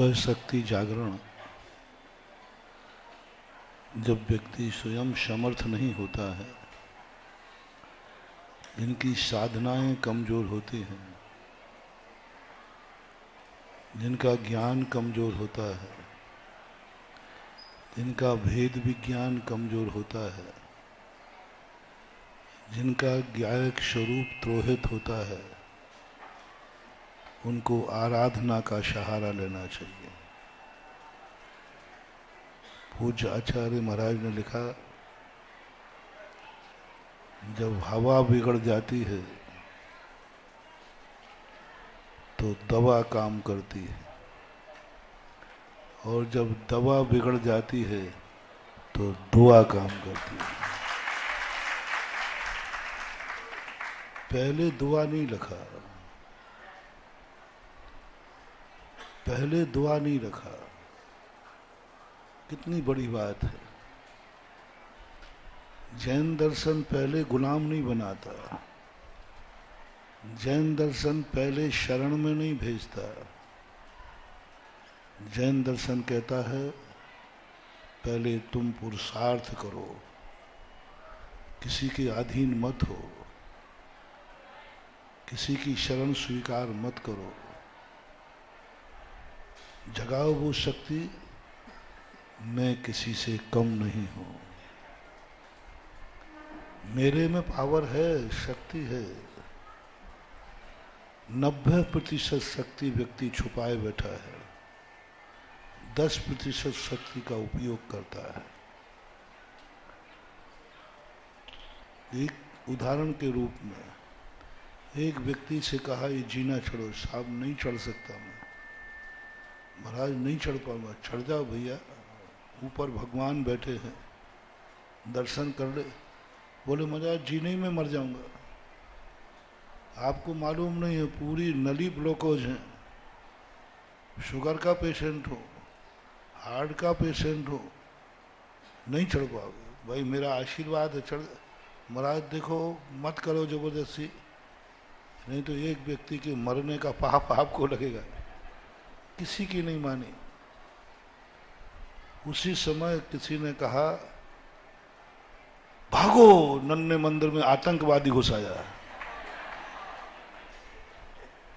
स्वशक्ति जागरण। जब व्यक्ति स्वयं समर्थ नहीं होता है, जिनकी साधनाएं कमजोर होती हैं, जिनका ज्ञान कमजोर होता है, जिनका भेद विज्ञान कमजोर होता है, जिनका ज्ञायक स्वरूप द्रोहित होता है, उनको आराधना का सहारा लेना चाहिए। पूज्य आचार्य महाराज ने लिखा, जब हवा बिगड़ जाती है तो दवा काम करती है, और जब दवा बिगड़ जाती है तो दुआ काम करती है। पहले दुआ नहीं लिखा, पहले दुआ नहीं रखा। कितनी बड़ी बात है। जैन दर्शन पहले गुलाम नहीं बनाता, जैन दर्शन पहले शरण में नहीं भेजता। जैन दर्शन कहता है पहले तुम पुरुषार्थ करो, किसी के अधीन मत हो, किसी की शरण स्वीकार मत करो, जगाओ वो शक्ति, मैं किसी से कम नहीं हूं, मेरे में पावर है, शक्ति है। 90% शक्ति व्यक्ति छुपाए बैठा है, 10% शक्ति का उपयोग करता है। एक उदाहरण के रूप में एक व्यक्ति से कहा, ये जीना चढ़ो। साहब नहीं चढ़ सकता मैं, महाराज नहीं चढ़ पाऊंगा। चढ़ जाओ भैया, ऊपर भगवान बैठे हैं, दर्शन कर ले। बोले महाराज जी नहीं, मैं मर जाऊंगा। आपको मालूम नहीं है, पूरी नली ब्लॉकेज है, शुगर का पेशेंट हो, हार्ट का पेशेंट हो, नहीं चढ़ पाओगे। भाई मेरा आशीर्वाद है, चढ़। महाराज देखो मत करो जबरदस्ती, नहीं तो एक व्यक्ति के मरने का पाप आपको लगेगा। किसी की नहीं मानी। उसी समय किसी ने कहा, भागो, नन्हे मंदिर में आतंकवादी घुस आया।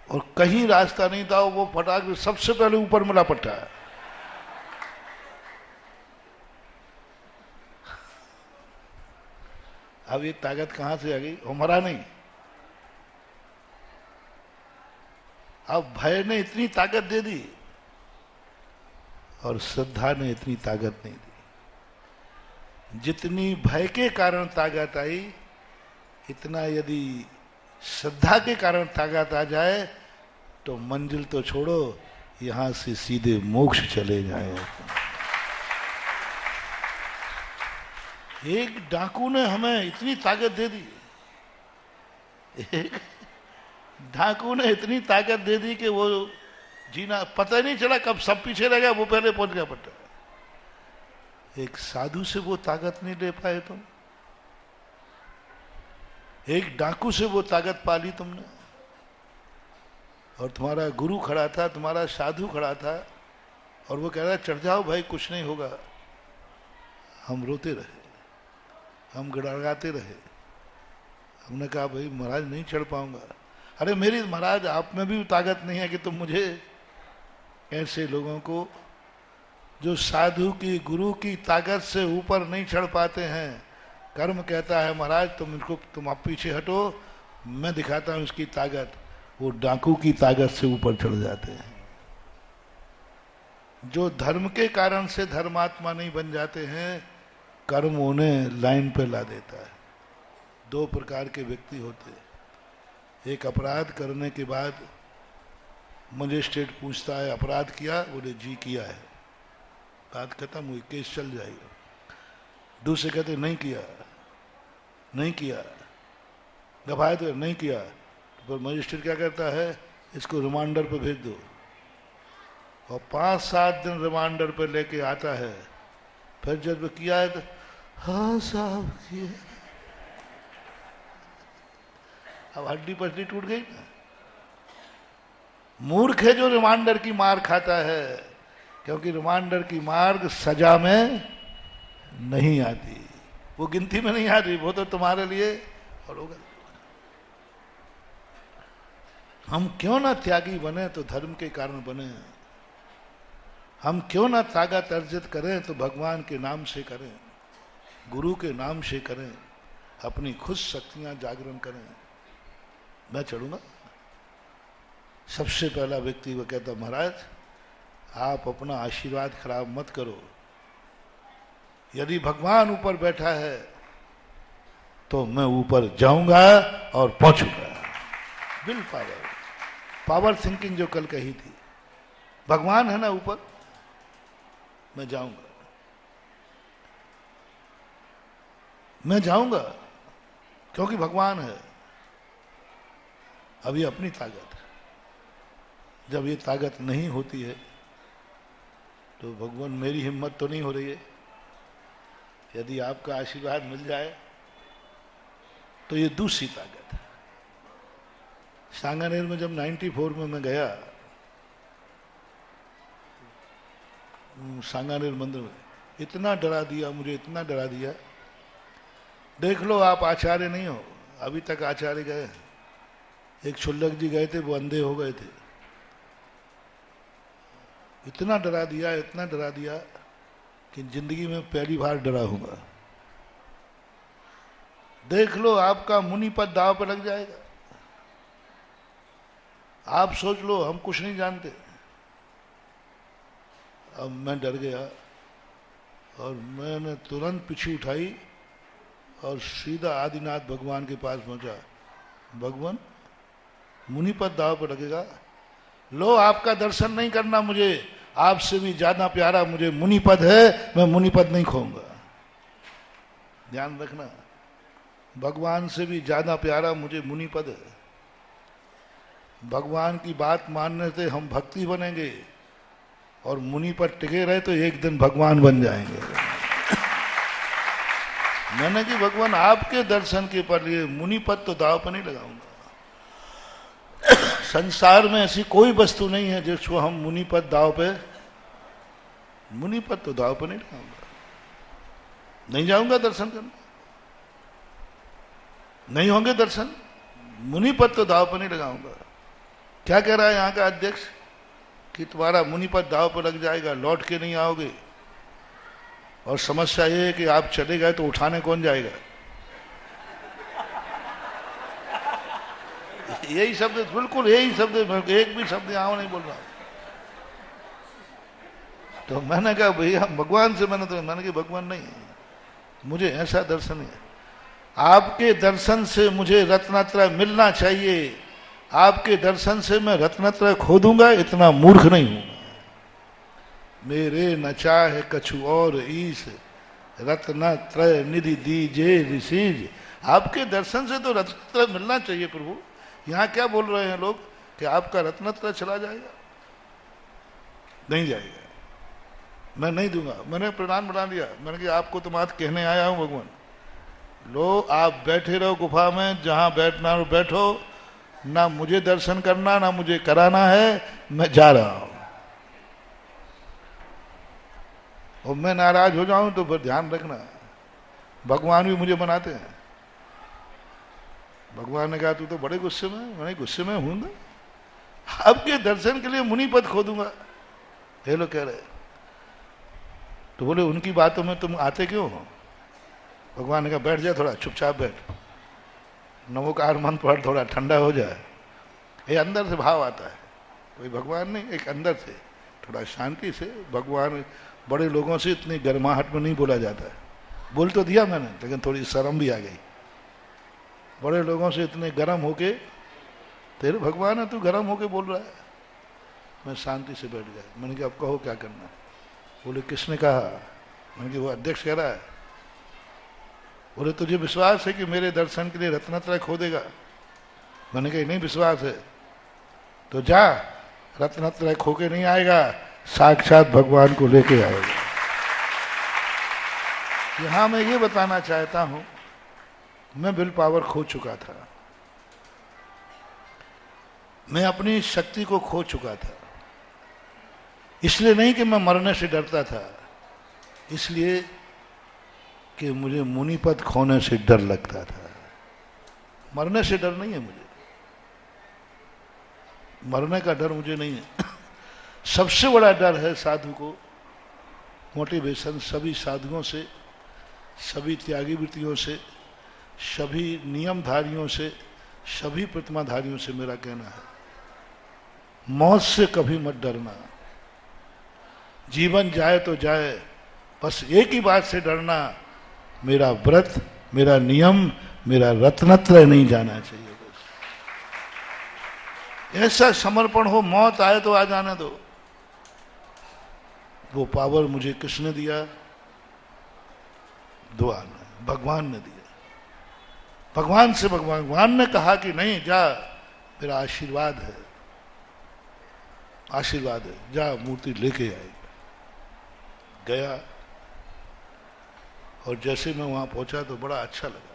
और कहीं रास्ता नहीं था, वो फटाक सबसे पहले ऊपर मिला पट्टा। अब ये ताकत कहां से आ गई? वो मरा नहीं। अब भय ने इतनी ताकत दे दी और श्रद्धा ने इतनी ताकत नहीं दी। जितनी भय के कारण ताकत आई, इतना यदि श्रद्धा के कारण ताकत आ जाए तो मंजिल तो छोड़ो, यहां से सीधे मोक्ष चले जाए। एक डाकू ने हमें इतनी ताकत दे दी, एक डाकू ने इतनी ताकत दे दी कि वो जीना पता ही नहीं चला, कब सब पीछे रह गया, वो पहले पहुंच गया पट्टा। एक साधु से वो ताकत नहीं ले पाए तुम, एक डाकू से वो ताकत पाली तुमने। और तुम्हारा गुरु खड़ा था, तुम्हारा साधु खड़ा था, और वो कह रहा चढ़ जाओ भाई, कुछ नहीं होगा। हम रोते रहे, हम गड़गड़ाते रहे। हमने कहा भाई महाराज नहीं चढ़ पाऊंगा। अरे मेरी महाराज आप में भी ताकत नहीं है कि तुम मुझे ऐसे लोगों को जो साधु की गुरु की ताकत से ऊपर नहीं चढ़ पाते हैं, कर्म कहता है महाराज तुम आप पीछे हटो, मैं दिखाता हूं इसकी ताकत। वो डाकू की ताकत से ऊपर चढ़ जाते हैं। जो धर्म के कारण से धर्मात्मा नहीं बन जाते हैं, कर्म उन्हें लाइन पे ला देता है। 2 प्रकार के व्यक्ति होते हैं। एक अपराध करने के बाद मजिस्ट्रेट पूछता है अपराध किया? बोले जी किया है, बात खत्म हुई, केस चल जाएगा। दूसरे कहते नहीं किया, नहीं किया, गवाह तो नहीं किया। तो मजिस्ट्रेट क्या करता है, इसको रिमांडर पे भेज दो। और 5-7 दिन रिमांडर पे लेके आता है। फिर जब किया है तो हाँ साहब किया। अब हड्डी टूट गई ना। मूर्ख है जो रिमांडर की मार खाता है। क्योंकि रिमांडर की मार्ग सजा में नहीं आती, वो गिनती में नहीं आती, वो तो तुम्हारे लिए और होगा। हम क्यों ना त्यागी बने तो धर्म के कारण बने, हम क्यों ना ताकत अर्जित करें तो भगवान के नाम से करें, गुरु के नाम से करें, अपनी खुद शक्तियां जागरण करें। मैं चढ़ूंगा। सबसे पहला व्यक्ति वो कहता, महाराज आप अपना आशीर्वाद खराब मत करो, यदि भगवान ऊपर बैठा है तो मैं ऊपर जाऊंगा और पहुंचूंगा। विल पावर, पावर थिंकिंग जो कल कही थी, भगवान है ना ऊपर, मैं जाऊंगा, मैं जाऊंगा क्योंकि भगवान है। अभी अपनी ताकत, जब ये ताकत नहीं होती है तो भगवान मेरी हिम्मत तो नहीं हो रही है, यदि आपका आशीर्वाद मिल जाए तो ये दूसरी ताकत है। सांगानेर में जब 94 में मैं गया, सांगानेर मंदिर में, इतना डरा दिया मुझे, इतना डरा दिया। देख लो आप आचार्य नहीं हो, अभी तक आचार्य गए, एक शुल्लक जी गए थे, वो अंधे हो गए थे। इतना डरा दिया, इतना डरा दिया कि जिंदगी में पहली बार डरा हूंगा। देख लो आपका मुनि पद दाव पर लग जाएगा। आप सोच लो हम कुछ नहीं जानते। अब मैं डर गया और मैंने तुरंत पीछे उठाई और सीधा आदिनाथ भगवान के पास पहुंचा। भगवान मुनि पद दाव पर लगेगा, लो आपका दर्शन नहीं करना मुझे, आपसे भी ज्यादा प्यारा मुझे मुनि पद है, मैं मुनि पद नहीं खोऊंगा। ध्यान रखना, भगवान से भी ज्यादा प्यारा मुझे मुनि पद है। भगवान की बात मानने से हम भक्ति बनेंगे और मुनि पर टिके रहे तो एक दिन भगवान बन जाएंगे। मैंने कि भगवान आपके दर्शन के पर लिए मुनि पद तो दाव पर नहीं लगाऊंगा। संसार में ऐसी कोई वस्तु नहीं है जिसको हम मुनि पद दाव पे, मुनि पद तो दाव पर नहीं लगाऊंगा। नहीं जाऊंगा दर्शन करने, नहीं होंगे दर्शन, मुनि पद तो दाव पर नहीं लगाऊंगा। क्या कह रहा है यहाँ का अध्यक्ष कि तुम्हारा मुनि पद दाव पर लग जाएगा, लौट के नहीं आओगे, और समस्या ये है कि आप चले गए तो उठाने कौन जाएगा। यही शब्द, बिल्कुल यही शब्द, एक भी शब्द यहाँ नहीं बोल रहा। तो मैंने कहा भैया भगवान से, मैंने कहा भगवान नहीं, मुझे ऐसा दर्शन है, आपके दर्शन से मुझे रत्नत्रय मिलना चाहिए, आपके दर्शन से मैं रत्नत्रय खो दूंगा, इतना मूर्ख नहीं हूं। मेरे न चाहे कछु और ईश, रत्नत्रय निधि दीजे ऋषिज। आपके दर्शन से तो रत्नत्रय मिलना चाहिए प्रभु। यहाँ क्या बोल रहे हैं लोग कि आपका रत्नत्रय चला जाएगा, नहीं जाएगा, मैं नहीं दूंगा। मैंने प्रणाम बना दिया, मैंने कहा आपको तो बात कहने आया हूं भगवान, लो आप बैठे रहो गुफा में, जहां बैठना हो बैठो, ना मुझे दर्शन करना ना मुझे कराना है, मैं जा रहा हूं। और मैं नाराज हो जाऊं तो फिर ध्यान रखना, भगवान भी मुझे मनाते हैं। भगवान ने कहा तू तो बड़े गुस्से में, मैंने गुस्से में हूं ना, आपके दर्शन के लिए मुनि पद खो दूंगा, ये लोग कह रहे। तो बोले उनकी बातों में तुम आते क्यों हो। भगवान ने कहा बैठ जाए, थोड़ा चुपचाप बैठ, नमोकार मंत्र पढ़, थोड़ा ठंडा हो जाए। ये अंदर से भाव आता है, कोई भगवान नहीं, एक अंदर से थोड़ा शांति से। भगवान बड़े लोगों से इतनी गर्माहट में नहीं बोला जाता है। बोल तो दिया मैंने, लेकिन थोड़ी शर्म भी आ गई। बड़े लोगों से इतने गर्म होके, तेरे भगवान है तू गर्म होके बोल रहा है। मैं शांति से बैठ गया। मैंने कहा अब कहो क्या करना है। बोले किसने कहा। मैंने कहा वो अध्यक्ष कह रहा है। बोले तुझे विश्वास है कि मेरे दर्शन के लिए रत्नत्रय खो देगा। मैंने कहा नहीं विश्वास है तो जा, रत्नत्रय खो के नहीं आएगा, साक्षात भगवान को लेके आएगा। यहां मैं ये बताना चाहता हूं, मैं विल पावर खो चुका था, मैं अपनी शक्ति को खो चुका था। इसलिए नहीं कि मैं मरने से डरता था, इसलिए कि मुझे मुनिपद खोने से डर लगता था। मरने से डर नहीं है मुझे, मरने का डर मुझे नहीं है। सबसे बड़ा डर है साधु को मोटिवेशन, सभी साधुओं से, सभी त्यागी वृत्तियों से, सभी नियमधारियों से, सभी प्रतिमाधारियों से मेरा कहना है, मौत से कभी मत डरना। जीवन जाए तो जाए, बस एक ही बात से डरना, मेरा व्रत, मेरा नियम, मेरा रत्नत्रय नहीं जाना चाहिए। बस ऐसा समर्पण हो, मौत आए तो आ जाने दो। वो पावर मुझे किसने दिया? दुआ ने, भगवान ने दिया। भगवान से भगवान ने कहा कि नहीं जा, मेरा आशीर्वाद है, आशीर्वाद है, जा मूर्ति लेके आएगा। गया और जैसे मैं वहां पहुंचा तो बड़ा अच्छा लगा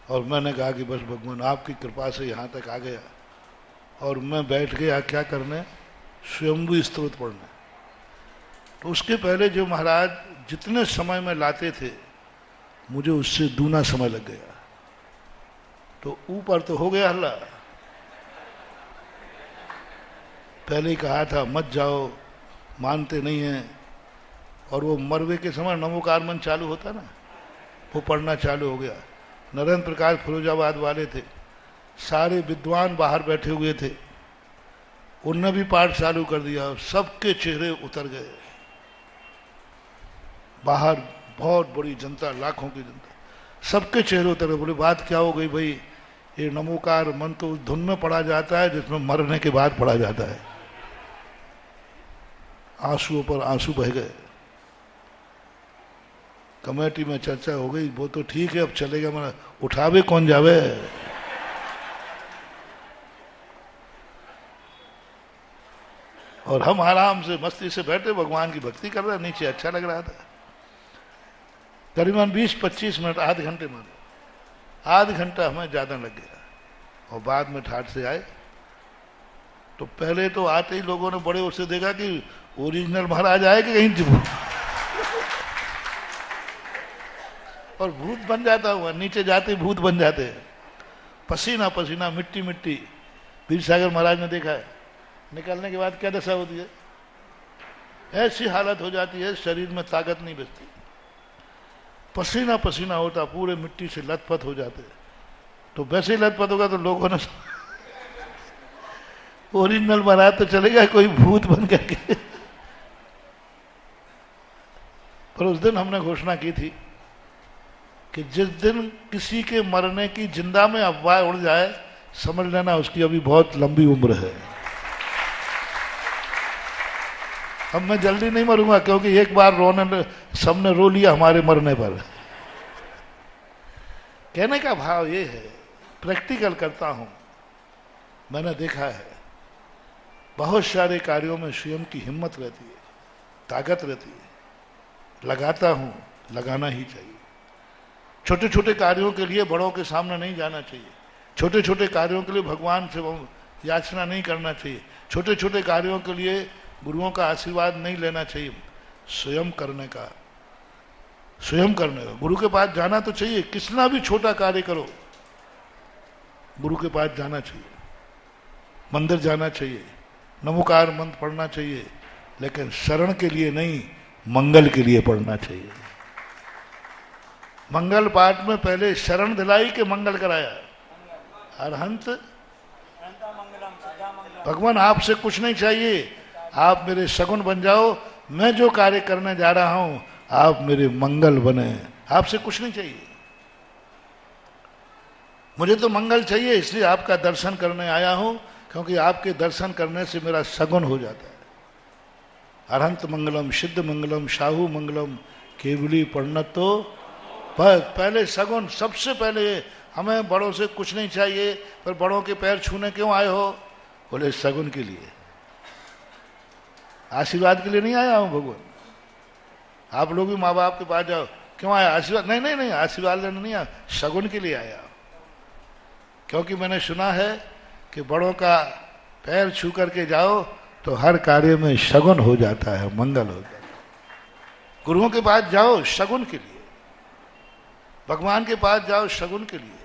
और मैंने कहा कि बस भगवान आपकी कृपा से यहां तक आ गया। और मैं बैठ गया क्या करने? स्वयंभू स्तोत्र पढ़ने। तो उसके पहले जो महाराज जितने समय में लाते थे, मुझे उससे दूना समय लग गया। तो ऊपर तो हो गया हल्ला, पहले ही कहा था मत जाओ, मानते नहीं हैं। और वो मरवे के समय नमोकार मन चालू होता ना, वो पढ़ना चालू हो गया। नरेंद्र प्रकाश फिरोजाबाद वाले थे, सारे विद्वान बाहर बैठे हुए थे, उनने भी पाठ चालू कर दिया और सबके चेहरे उतर गए। बाहर बहुत बड़ी जनता, लाखों की जनता, सबके चेहरे उतर गए। बोले बात क्या हो गई भाई? ये नमोकार मन तो उस धुन में पढ़ा जाता है जिसमें मरने के बाद पढ़ा जाता है। आंसुओं पर आंसू बह गए। कमेटी में चर्चा हो गई, वो तो ठीक है अब चलेगा, मगर उठावे कौन जावे? और हम आराम से मस्ती से बैठे भगवान की भक्ति कर रहे, नीचे अच्छा लग रहा था। करीबन 20-25 मिनट, आध घंटे में, आध घंटा हमें ज्यादा लग गया। और बाद में ठाठ से आए तो पहले तो आते ही लोगों ने बड़े उससे देखा कि ओरिजिनल महाराज आए कि कहीं और भूत बन जाता हुआ, नीचे जाते भूत बन जाते हैं, पसीना पसीना, मिट्टी मिट्टी। वीर सागर महाराज ने देखा है, निकलने के बाद क्या दशा होती है? ऐसी हालत हो जाती है, शरीर में ताकत नहीं बचती, पसीना पसीना होता, पूरे मिट्टी से लथपथ हो जाते। तो वैसे ही लथपथ होगा तो लोगों ने ओरिजिनल महाराज तो चलेगा, कोई भूत बन करके। पर उस दिन हमने घोषणा की थी कि जिस दिन किसी के मरने की जिंदा में अफवाह उड़ जाए, समझ लेना उसकी अभी बहुत लंबी उम्र है। अब मैं जल्दी नहीं मरूंगा, क्योंकि एक बार रोने, सबने रो लिया हमारे मरने पर। कहने का भाव ये है, प्रैक्टिकल करता हूं, मैंने देखा है बहुत सारे कार्यों में स्वयं की हिम्मत रहती है, ताकत रहती है, लगाता हूं, लगाना ही चाहिए। छोटे छोटे कार्यों के लिए बड़ों के सामने नहीं जाना चाहिए, छोटे छोटे कार्यों के लिए भगवान से याचना नहीं करना चाहिए, छोटे छोटे कार्यों के लिए गुरुओं का आशीर्वाद नहीं लेना चाहिए। स्वयं करने का, स्वयं करने का। गुरु के पास जाना तो चाहिए, कितना भी छोटा कार्य करो गुरु के पास जाना चाहिए, मंदिर जाना चाहिए, नमोकार मंत्र पढ़ना चाहिए, लेकिन शरण के लिए नहीं, मंगल के लिए पढ़ना चाहिए। मंगल पाठ में पहले शरण दिलाई के मंगल कराया। अरहंत भगवान आपसे कुछ नहीं चाहिए, आप मेरे सगुन बन जाओ, मैं जो कार्य करने जा रहा हूं आप मेरे मंगल बने, आपसे कुछ नहीं चाहिए। मुझे तो मंगल चाहिए, इसलिए आपका दर्शन करने आया हूं, क्योंकि आपके दर्शन करने से मेरा सगुन हो जाता है। अरहंत मंगलम, सिद्ध मंगलम, शाहू मंगलम, केवली पढ़नत। तो पहले सगुन, सबसे पहले हमें बड़ों से कुछ नहीं चाहिए, पर बड़ों के पैर छूने क्यों आए हो? बोले सगुन के लिए, आशीर्वाद के लिए नहीं आया हूं भगवान। आप लोग भी माँ बाप के पास जाओ, क्यों आया? आशीर्वाद? नहीं नहीं नहीं, आशीर्वाद लेने नहीं आया, सगुन के लिए आया। क्योंकि मैंने सुना है कि बड़ों का पैर छू करके जाओ तो हर कार्य में शगुन हो जाता है, मंगल हो जाता है। गुरुओं के पास जाओ शगुन के लिए, भगवान के पास जाओ शगुन के लिए।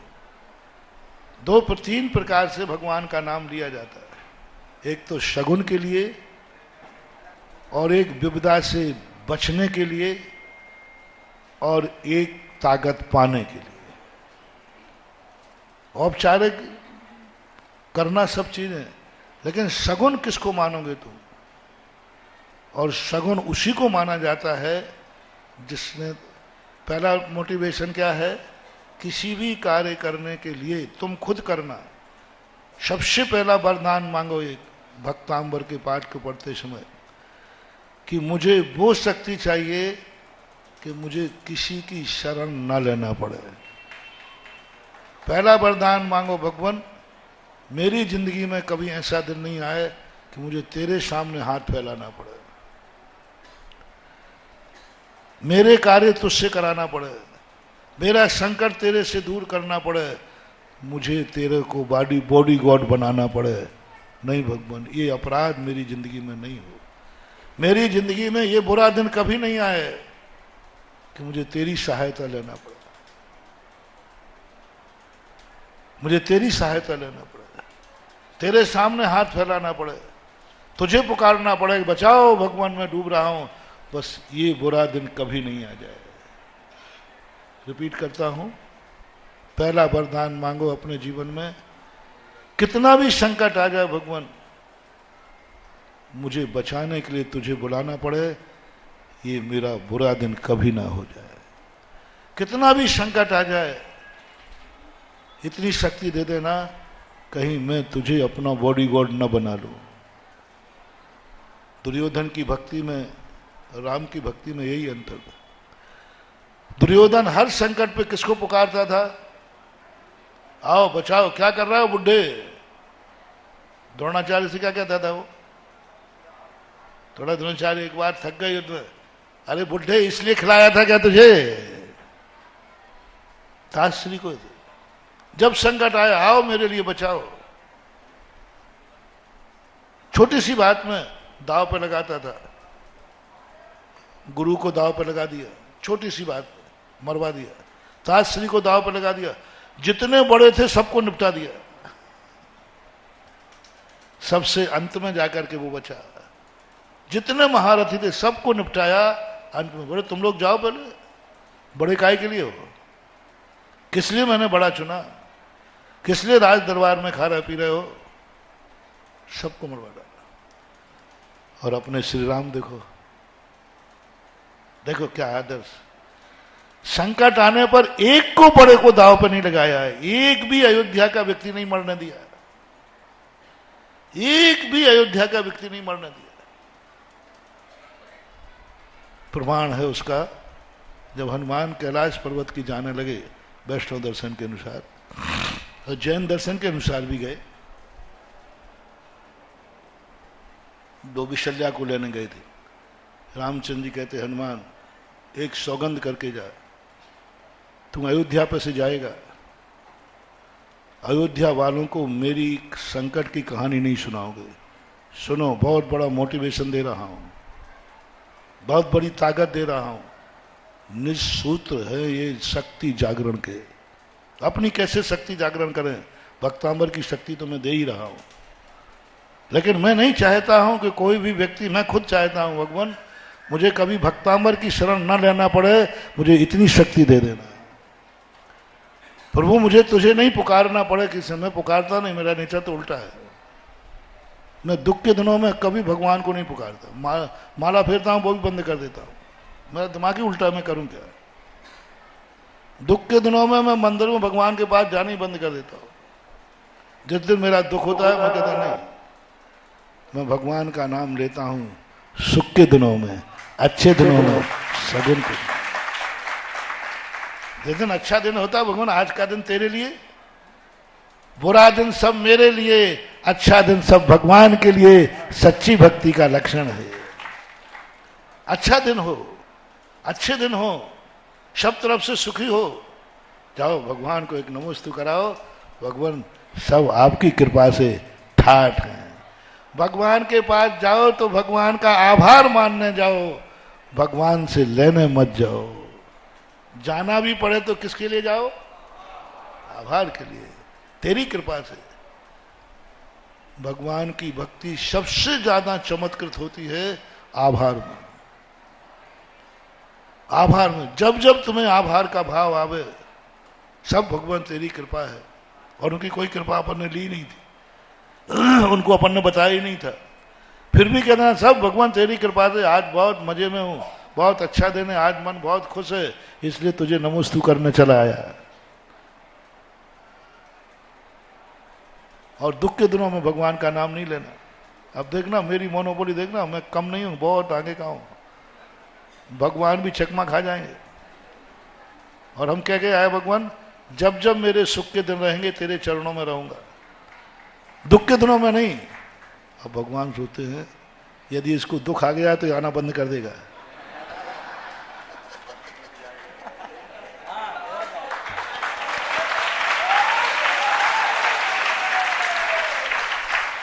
तीन प्रकार से भगवान का नाम लिया जाता है। एक तो शगुन के लिए, और एक विपदा से बचने के लिए, और एक ताकत पाने के लिए। औपचारिक करना सब चीजें, लेकिन शगुन किसको मानोगे तुम? और शगुन उसी को माना जाता है जिसने, पहला मोटिवेशन क्या है, किसी भी कार्य करने के लिए तुम खुद करना। सबसे पहला वरदान मांगो एक भक्तांबर के पाठ को पढ़ते समय, कि मुझे वो शक्ति चाहिए कि मुझे किसी की शरण न लेना पड़े। पहला वरदान मांगो, भगवान मेरी जिंदगी में कभी ऐसा दिन नहीं आए कि मुझे तेरे सामने हाथ फैलाना पड़े, मेरे कार्य तुझसे कराना पड़े, मेरा संकट तेरे से दूर करना पड़े, मुझे तेरे को बॉडी गॉड बनाना पड़े। नहीं भगवान, ये अपराध मेरी जिंदगी में नहीं हो, मेरी जिंदगी में ये बुरा दिन कभी नहीं आए कि मुझे तेरी सहायता लेना पड़े, मुझे तेरी सहायता लेना पड़े, तेरे सामने हाथ फैलाना पड़े, तुझे पुकारना पड़े, बचाओ भगवान मैं डूब रहा हूं, बस ये बुरा दिन कभी नहीं आ जाए। रिपीट करता हूं, पहला वरदान मांगो अपने जीवन में, कितना भी संकट आ जाए भगवान, मुझे बचाने के लिए तुझे बुलाना पड़े, ये मेरा बुरा दिन कभी ना हो जाए। कितना भी संकट आ जाए, इतनी शक्ति दे देना कहीं मैं तुझे अपना बॉडी गॉड न बना लूं। दुर्योधन की भक्ति में, राम की भक्ति में यही अंतर था। दुर्योधन हर संकट पे किसको पुकारता था? आओ बचाओ, क्या कर रहा हो बुढ़े? द्रोणाचार्य से क्या कहता था वो? थोड़ा द्रोणाचार्य एक बार थक गए तो, अरे बुढ़े इसलिए खिलाया था क्या तुझे? ताश्री को जब संकट आया, आओ मेरे लिए बचाओ। छोटी सी बात में दाव पे लगाता था, गुरु को दाव पे लगा दिया, छोटी सी बात मरवा दिया, ताश्री को दाव पे लगा दिया, जितने बड़े थे सबको निपटा दिया, सबसे अंत में जाकर के वो बचा। जितने महारथी थे सबको निपटाया, अंत में बोले तुम लोग जाओ पहले, बड़े काय के लिए हो? किस लिए मैंने बड़ा चुना? किस लिए राज दरबार में खा रहे पी रहे हो? सबको मरवा डाला। और अपने श्री राम देखो, देखो क्या आदर्श। संकट आने पर एक को बड़े को दाव पर नहीं लगाया है, एक भी अयोध्या का व्यक्ति नहीं मरने दिया, एक भी अयोध्या का व्यक्ति नहीं मरने दिया। प्रमाण है उसका, जब हनुमान कैलाश पर्वत की जाने लगे वैष्णव दर्शन के अनुसार और जैन दर्शन के अनुसार भी गए, दो विशल्या को लेने गए थे। रामचंद्र जी कहते हनुमान एक सौगंध करके जा, तुम अयोध्या पर से जाएगा, अयोध्या वालों को मेरी संकट की कहानी नहीं सुनाओगे। सुनो, बहुत बड़ा मोटिवेशन दे रहा हूं, बहुत बड़ी ताकत दे रहा हूं, निसूत्र है ये शक्ति जागरण के। अपनी कैसे शक्ति जागरण करें? भक्तांबर की शक्ति तो मैं दे ही रहा हूं, लेकिन मैं नहीं चाहता हूं कि कोई भी व्यक्ति, मैं खुद चाहता हूं भगवान मुझे कभी भक्तांबर की शरण न लेना पड़े, मुझे इतनी शक्ति दे देना। प्रभु मुझे तुझे नहीं पुकारना पड़े, किसी मैं पुकारता नहीं, मेरा नेचर तो उल्टा है। मैं दुख के दिनों में कभी भगवान को नहीं पुकारता, माला फेरता हूं वो भी बंद कर देता हूं। मेरा दिमाग ही उल्टा, मैं करूं क्या? दुख के दिनों में मैं मंदिर में भगवान के पास जाना ही बंद कर देता हूं। जिस दिन मेरा दुख होता है मैं कहता नहीं, मैं भगवान का नाम लेता हूं सुख के दिनों में, अच्छे दिनों में, सगुन के। जिस दिन अच्छा दिन होता है भगवान आज का दिन तेरे लिए, बुरा दिन सब मेरे लिए, अच्छा दिन सब भगवान के लिए। सच्ची भक्ति का लक्षण है। अच्छा दिन हो, अच्छे दिन हो, सब तरफ से सुखी हो, जाओ भगवान को एक नमोस्तु कराओ, भगवान सब आपकी कृपा से ठाठ हैं। भगवान के पास जाओ तो भगवान का आभार मानने जाओ, भगवान से लेने मत जाओ। जाना भी पड़े तो किसके लिए जाओ? आभार के लिए, तेरी कृपा से। भगवान की भक्ति सबसे ज्यादा चमत्कृत होती है आभार में। आभार में जब जब तुम्हें आभार का भाव आवे, सब भगवान तेरी कृपा है। और उनकी कोई कृपा अपन ने ली नहीं थी, उनको अपन ने बताया ही नहीं था, फिर भी कहना सब भगवान तेरी कृपा से आज बहुत मजे में हूं, बहुत अच्छा दिन है, आज मन बहुत खुश है, इसलिए तुझे नमोस्तु करने चला आया। और दुख के दिनों में भगवान का नाम नहीं लेना। अब देखना मेरी मोनोपोली देखना, मैं कम नहीं हूं, बहुत आगे का हूं। भगवान भी चकमा खा जाएंगे। और हम कह के आए भगवान जब जब मेरे सुख के दिन रहेंगे तेरे चरणों में रहूंगा, दुख के दिनों में नहीं। अब भगवान सोचते हैं यदि इसको दुख आ गया तो आना बंद कर देगा।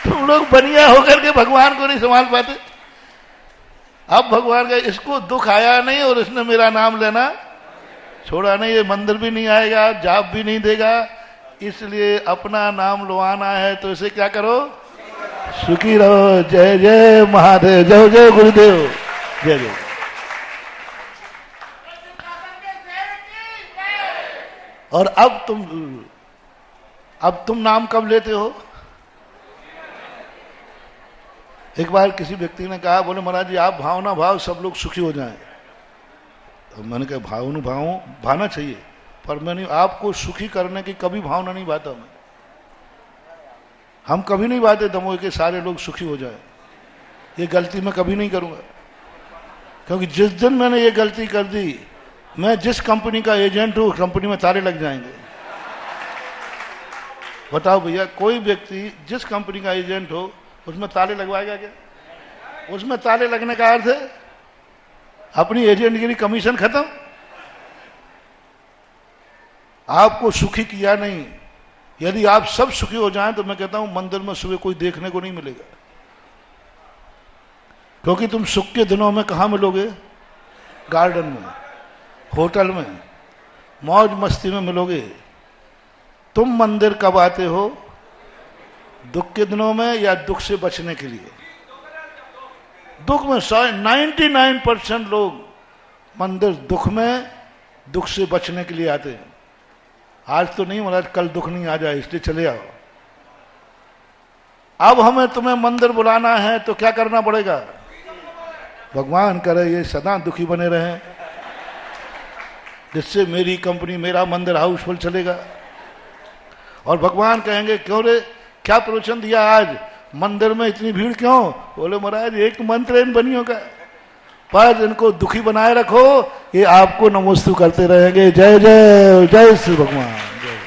तुम लोग बनिया होकर के भगवान को नहीं संभाल पाते। अब भगवान का इसको दुख आया नहीं और इसने मेरा नाम लेना छोड़ा नहीं, ये मंदिर भी नहीं आएगा, जाप भी नहीं देगा, इसलिए अपना नाम लुआना है तो इसे क्या करो? सुखी रहो। जय जय महादेव, जय जय गुरुदेव, जय जय। और अब तुम नाम कब लेते हो? एक बार किसी व्यक्ति ने कहा, बोले महाराज जी आप भावना भाव सब लोग सुखी हो जाएं। तो मैंने कहा भाव भाना चाहिए, पर मैंने आपको सुखी करने की कभी भावना नहीं बाता मैं। हम कभी नहीं बाते दमोह के सारे लोग सुखी हो जाए, ये गलती मैं कभी नहीं करूंगा। क्योंकि जिस दिन मैंने ये गलती कर दी, मैं जिस कंपनी का एजेंट हूं कंपनी में ताले लग जाएंगे। बताओ भैया, कोई व्यक्ति जिस कंपनी का एजेंट हो उसमें ताले लगवाएगा क्या? उसमें ताले लगने का अर्थ है अपनी एजेंटगिरी कमीशन खत्म। आपको सुखी किया नहीं। यदि आप सब सुखी हो जाएं तो मैं कहता हूं मंदिर में सुबह कोई देखने को नहीं मिलेगा। क्योंकि तुम सुख के दिनों में कहां मिलोगे? गार्डन में, होटल में, मौज मस्ती में मिलोगे। तुम मंदिर कब आते हो? दुख के दिनों में या दुख से बचने के लिए? दुख में 99% लोग मंदिर दुख में, दुख से बचने के लिए आते हैं। आज तो नहीं महाराज, कल दुख नहीं आ जाए इसलिए चले आओ। अब हमें तुम्हें मंदिर बुलाना है तो क्या करना पड़ेगा? भगवान करे ये सदा दुखी बने रहें, जिससे मेरी कंपनी, मेरा मंदिर हाउसफुल चलेगा। और भगवान कहेंगे क्यों रे, क्या प्रवचन दिया आज, मंदिर में इतनी भीड़ क्यों? बोले महाराज एक मंत्र इन बनियों का, पर इनको दुखी बनाए रखो, ये आपको नमोस्तु करते रहेंगे। जय जय जय श्री भगवान, जय।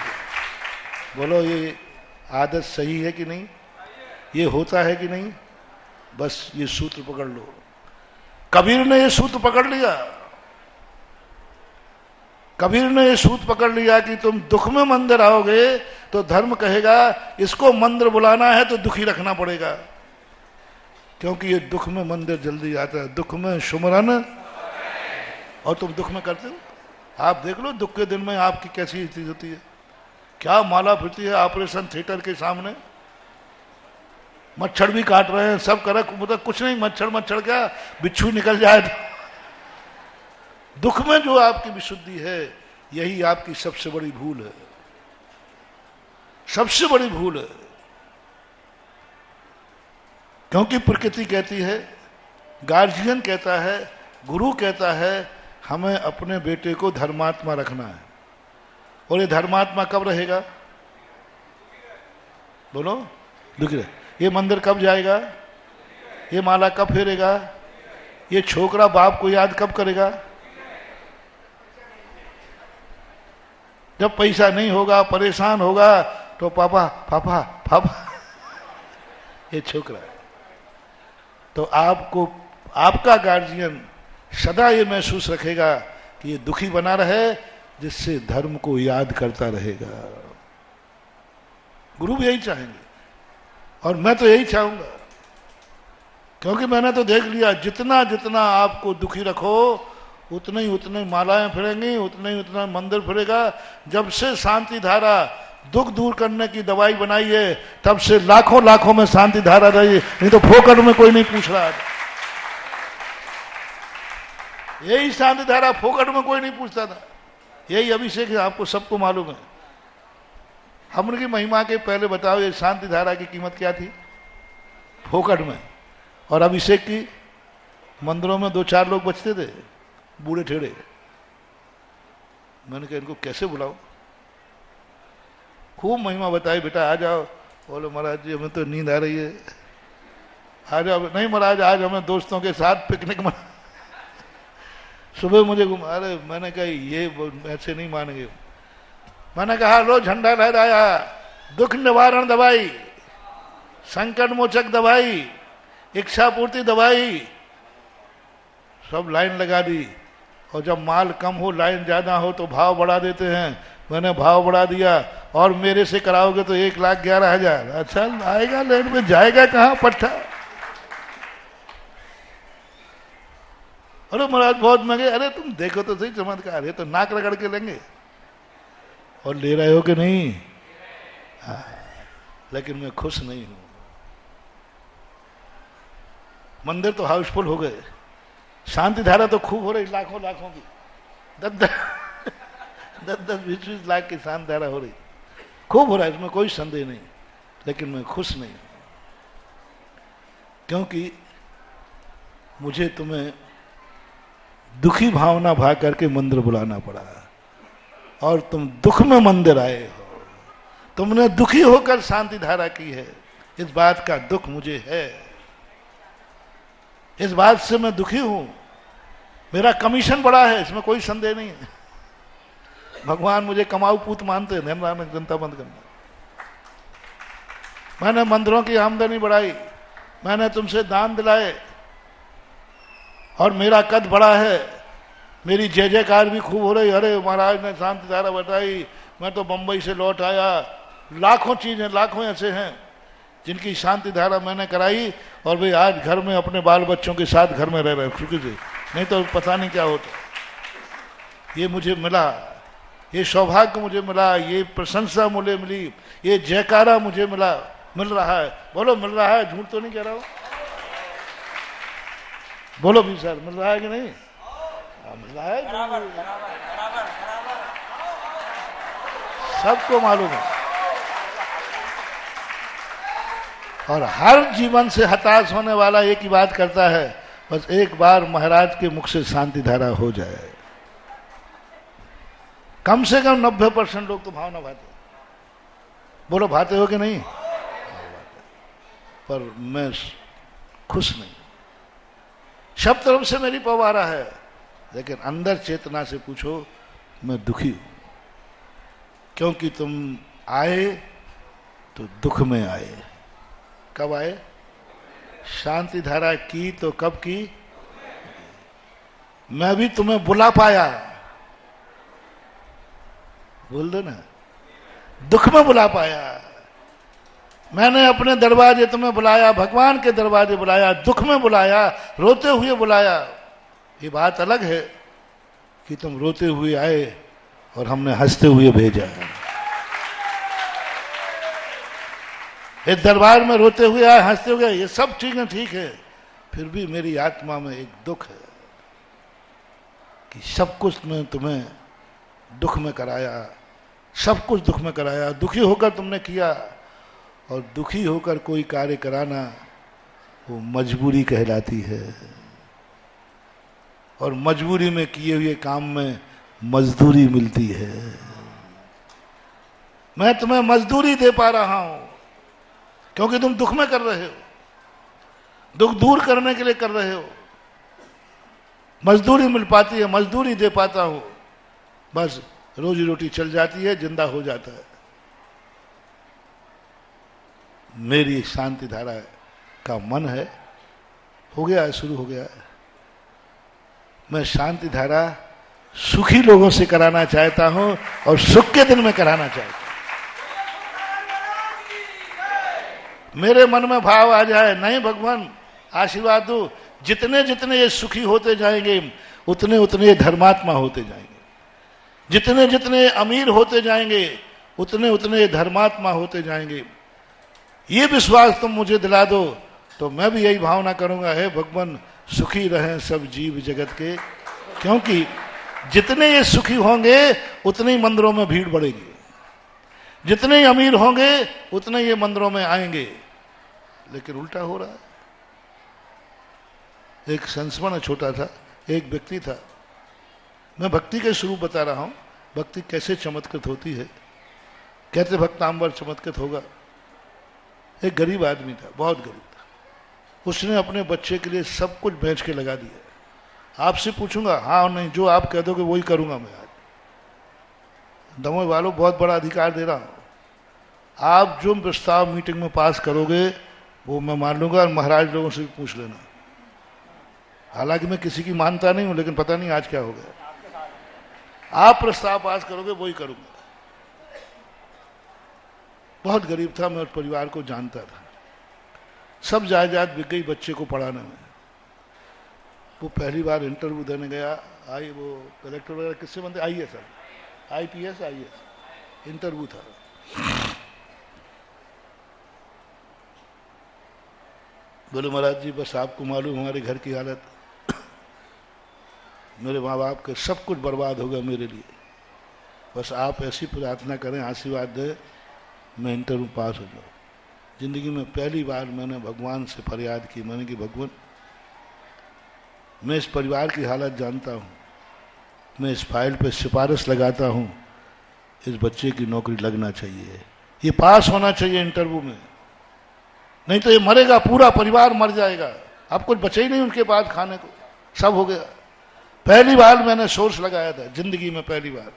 बोलो ये आदत सही है कि नहीं? ये होता है कि नहीं? बस ये सूत्र पकड़ लो। कबीर ने ये सूत्र पकड़ लिया। कबीर ने ये सूत्र पकड़ लिया कि तुम दुख में मंदिर आओगे तो धर्म कहेगा इसको मंदिर बुलाना है तो दुखी रखना पड़ेगा, क्योंकि ये दुख में मंदिर जल्दी आता है। दुख में सुमरन, और तुम दुख में करते हो। आप देख लो दुख के दिन में आपकी कैसी स्थिति होती है, क्या माला फिरती है ऑपरेशन थिएटर के सामने। मच्छर भी काट रहे हैं, सब कर, मतलब कुछ नहीं, मच्छर क्या, बिच्छू निकल जाए तो। दुख में जो आपकी विशुद्धि है, यही आपकी सबसे बड़ी भूल है, सबसे बड़ी भूल है। क्योंकि प्रकृति कहती है, गार्जियन कहता है, गुरु कहता है, हमें अपने बेटे को धर्मात्मा रखना है। और ये धर्मात्मा कब रहेगा? बोलो, दुखी रहे। ये मंदिर कब जाएगा? ये माला कब फेरेगा? ये छोकरा बाप को याद कब करेगा? जब पैसा नहीं होगा, परेशान होगा तो पापा पापा पापा ये छोकरा। तो आपको आपका गार्जियन सदा ये महसूस रखेगा कि ये दुखी बना रहे, जिससे धर्म को याद करता रहेगा। गुरु भी यही चाहेंगे और मैं तो यही चाहूंगा। क्योंकि मैंने तो देख लिया, जितना जितना आपको दुखी रखो उतने मालाएं फिरेंगी, उतना मंदिर फिरेगा। जब से शांति धारा दुख दूर करने की दवाई बनाई है, तब से लाखों लाखों में शांति धारा रही, नहीं तो फोकट में कोई नहीं पूछ रहा। यही शांति धारा फोकट में कोई नहीं पूछता था। यही अभिषेक है, आपको सबको मालूम है। हमने की महिमा के पहले बताओ, ये शांति धारा की कीमत क्या थी फोकट में, और अभिषेक की मंदिरों में 2-4 लोग बचते थे, बूढ़े ठेड़े। मैंने कहा इनको कैसे बुलाओ, खूब महिमा बताई, बेटा आ जाओ। बोलो महाराज जी हमें तो नींद आ रही है, आ जाओ। नहीं महाराज आज हमें दोस्तों के साथ पिकनिक में सुबह मुझे अरे मैंने कहा ये ऐसे नहीं मानेंगे। मैंने कहा लो झंडा लहराया, दुख निवारण दवाई, संकट मोचक दवाई, इच्छा पूर्ति दवाई, सब लाइन लगा दी। और जब माल कम हो लाइन ज्यादा हो तो भाव बढ़ा देते हैं। मैंने भाव बढ़ा दिया, और मेरे से कराओगे तो 1,11,000। अच्छा आएगा लाइन में, जाएगा कहाँ पट्टा। अरे महाराज बहुत महंगे। अरे तुम देखो तो सही चमत्कार, ये तो नाक रगड़ के लेंगे। और ले रहे हो कि नहीं? हाँ, लेकिन मैं खुश नहीं हूं। मंदिर तो हाउसफुल हो गए, शांति धारा तो खूब हो रही, लाखों लाखों की, 10-20 लाख की शांति धारा हो रही, खूब हो रहा है, इसमें कोई संदेह नहीं। लेकिन मैं खुश नहीं हूं, क्योंकि मुझे तुम्हें दुखी भावना भाग करके मंदिर बुलाना पड़ा, और तुम दुख में मंदिर आए हो। तुमने दुखी होकर शांति धारा की है, इस बात का दुख मुझे है, इस बात से मैं दुखी हूं। मेरा कमीशन बड़ा है, इसमें कोई संदेह नहीं है। भगवान मुझे कमाऊ पूत मानते हैं, ध्यान जनता बंद करना। मैंने मंदिरों की आमदनी बढ़ाई, मैंने तुमसे दान दिलाए, और मेरा कद बड़ा है, मेरी जय जयकार भी खूब हो रही। अरे महाराज ने शांति धारा बताई, मैं तो बंबई से लौट आया। लाखों चीजें, लाखों ऐसे हैं जिनकी शांति धारा मैंने कराई, और वे आज घर में अपने बाल बच्चों के साथ घर में रह रहे हैं सुखी से, नहीं तो पता नहीं क्या होता। ये मुझे मिला, ये सौभाग्य मुझे मिला, ये प्रशंसा मुझे मिली, ये जयकारा मुझे मिल रहा है। बोलो मिल रहा है, झूठ तो नहीं कह रहा हूं। बोलो भी सर, मिल रहा है कि नहीं? मिल रहा है, सबको मालूम है। और हर जीवन से हताश होने वाला एक ही बात करता है, बस एक बार महाराज के मुख से शांति धारा हो जाए। कम से कम 90% लोग तो भावना भाते। बोलो भाते हो कि नहीं? पर मैं खुश नहीं। सब तरफ से मेरी पवारा है, लेकिन अंदर चेतना से पूछो, मैं दुखी हूं। क्योंकि तुम आए तो दुख में आए। कब आए? शांति धारा की तो कब की? मैं भी तुम्हें बुला पाया, बोल दो ना, दुख में बुला पाया। मैंने अपने दरवाजे तुम्हें बुलाया, भगवान के दरवाजे बुलाया, दुख में बुलाया, रोते हुए बुलाया। ये बात अलग है कि तुम रोते हुए आए और हमने हंसते हुए भेजा। इस दरबार में रोते हुए आए, हंसते हुए, ये सब चीजें ठीक है, फिर भी मेरी आत्मा में एक दुख है कि सब कुछ मैं तुम्हें दुख में कराया, सब कुछ दुख में कराया, दुखी होकर तुमने किया। और दुखी होकर कोई कार्य कराना वो मजबूरी कहलाती है, और मजबूरी में किए हुए काम में मजदूरी मिलती है। मैं तुम्हें मजदूरी दे पा रहा हूं क्योंकि तुम दुख में कर रहे हो, दुख दूर करने के लिए कर रहे हो। मजदूरी मिल पाती है, मजदूरी दे पाता हूं, बस रोजी रोटी चल जाती है, जिंदा हो जाता है। मेरी शांति धारा का मन है, हो गया है, शुरू हो गया है। मैं शांति धारा सुखी लोगों से कराना चाहता हूं, और सुख के दिन में कराना चाहता हूं। मेरे मन में भाव आ जाए, नहीं भगवान आशीर्वाद दो। जितने जितने ये सुखी होते जाएंगे उतने उतने ये धर्मात्मा होते जाएंगे, जितने जितने अमीर होते जाएंगे उतने उतने ये धर्मात्मा होते जाएंगे। ये विश्वास तुम मुझे दिला दो तो मैं भी यही भावना करूंगा, हे भगवान सुखी रहें सब जीव जगत के। क्योंकि जितने ये सुखी होंगे उतने ही मंदिरों में भीड़ बढ़ेगी, जितने ही अमीर होंगे उतने ये मंदिरों में आएंगे। लेकिन उल्टा हो रहा है। एक संस्मरण छोटा था, एक व्यक्ति था, मैं भक्ति के स्वरूप बता रहा हूं, भक्ति कैसे चमत्कृत होती है। कहते भक्तांबर चमत्कृत होगा। एक गरीब आदमी था, बहुत गरीब था, उसने अपने बच्चे के लिए सब कुछ बेच के लगा दिया। आपसे पूछूंगा हाँ और नहीं, जो आप कह दोगे वही करूंगा मैं। आज दमोह वालों बहुत बड़ा अधिकार दे रहा हूं, आप जो प्रस्ताव मीटिंग में पास करोगे वो मैं मान लूंगा और महाराज लोगों से भी पूछ लेना। हालांकि मैं किसी की मानता नहीं हूं, लेकिन पता नहीं आज क्या हो गया। आप प्रस्ताव पास करोगे वही करूंगा। बहुत गरीब था, मैं उस परिवार को जानता था। सब जायदाद बिक गई बच्चे को पढ़ाने में। वो पहली बार इंटरव्यू देने गया, आई वो कलेक्टर वगैरह किससे बनते, IAS IPS IAS इंटरव्यू था। बोले महाराज जी बस आपको मालूम हमारे घर की हालत, मेरे माँ बाप के सब कुछ बर्बाद होगा मेरे लिए, बस आप ऐसी प्रार्थना करें, आशीर्वाद दे, मैं इंटरव्यू पास हो जाऊँ। जिंदगी में पहली बार मैंने भगवान से फरियाद की। मैंने कि भगवान मैं इस परिवार की हालत जानता हूँ, मैं इस फाइल पे सिफारिश लगाता हूँ, इस बच्चे की नौकरी लगना चाहिए, ये पास होना चाहिए इंटरव्यू में, नहीं तो ये मरेगा, पूरा परिवार मर जाएगा। अब कुछ बचे ही नहीं उनके पास खाने को, सब हो गया। पहली बार मैंने सोर्स लगाया था जिंदगी में, पहली बार।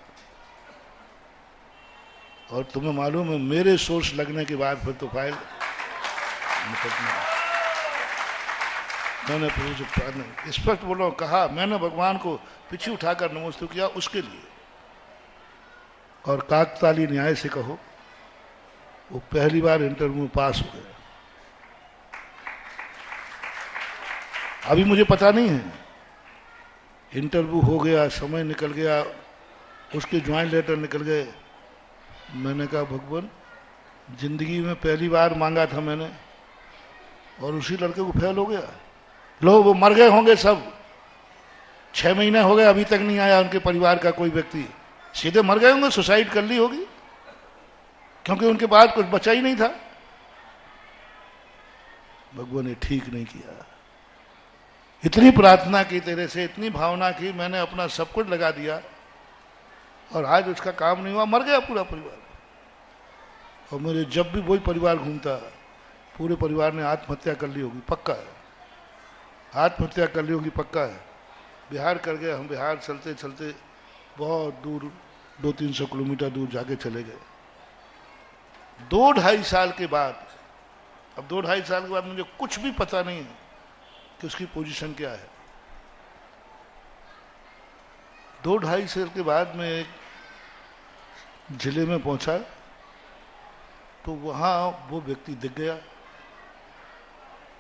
और तुम्हें मालूम है मेरे सोर्स लगने के बाद फिर तो फाइल मैंने प्रभु से प्रार्थना स्पष्ट बोलो कहा, मैंने भगवान को पीछे उठाकर नमस्ते किया उसके लिए। और काकताली न्याय से कहो वो पहली बार इंटरव्यू में पास हो गया। अभी मुझे पता नहीं है, इंटरव्यू हो गया, समय निकल गया, उसके ज्वाइंट लेटर निकल गए। मैंने कहा भगवान जिंदगी में पहली बार मांगा था मैंने और उसी लड़के को फेल हो गया। लोग वो मर गए होंगे सब, 6 महीने हो गए अभी तक नहीं आया उनके परिवार का कोई व्यक्ति, सीधे मर गए होंगे, सुसाइड कर ली होगी, क्योंकि उनके पास कुछ बचा ही नहीं था। भगवान ने ठीक नहीं किया। इतनी प्रार्थना की तेरे से, इतनी भावना की, मैंने अपना सब कुछ लगा दिया और आज उसका काम नहीं हुआ, मर गया पूरा परिवार। और मेरे जब भी वही परिवार घूमता, पूरे परिवार ने आत्महत्या कर ली होगी, पक्का है, आत्महत्या कर ली होगी, पक्का है। बिहार कर गए हम, बिहार चलते चलते बहुत दूर 200-300 किलोमीटर दूर जाके चले गए। 2-2.5 साल के बाद, अब 2-2.5 साल के बाद मुझे कुछ भी पता नहीं है कि उसकी पोजीशन क्या है। 2-2.5 साल के बाद मैं एक जिले में पहुंचा तो वहां वो व्यक्ति दिख गया।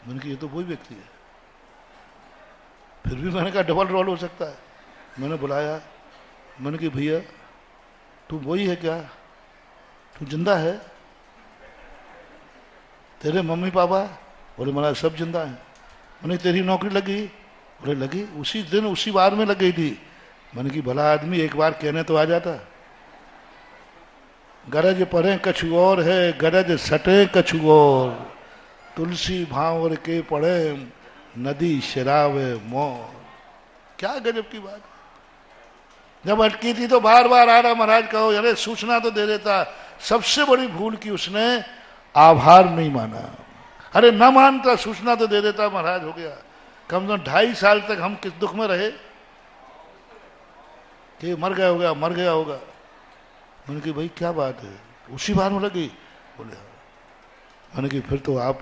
मैंने कहा ये तो वही व्यक्ति है। फिर भी मैंने कहा डबल रोल हो सकता है। मैंने बुलाया, मैंने कहा भैया तू वही है क्या, तू जिंदा है, तेरे मम्मी पापा? बोले महाराज सब जिंदा हैं। मैंने तेरी नौकरी लगी? बोले लगी, उसी दिन उसी बार में लग गई थी। मैंने की भला आदमी एक बार कहने तो आ जाता। गरज पढ़े कछु और है, गरज सटे कछु और, तुलसी भांवर के पढ़े नदी शराबे मोर। क्या गजब की बात। जब अटकी थी तो बार बार आ रहा महाराज कहो, अरे सूचना तो दे देता। सबसे बड़ी भूल की उसने आभार नहीं माना। अरे न मानता, सूचना तो दे देता, महाराज हो गया। कम से कम 2.5 साल तक हम किस दुख में रहे कि मर गया होगा, मर गया होगा। मैंने कहा भाई क्या बात है, उसी बार में लगी? बोले मैंने कहा फिर तो आप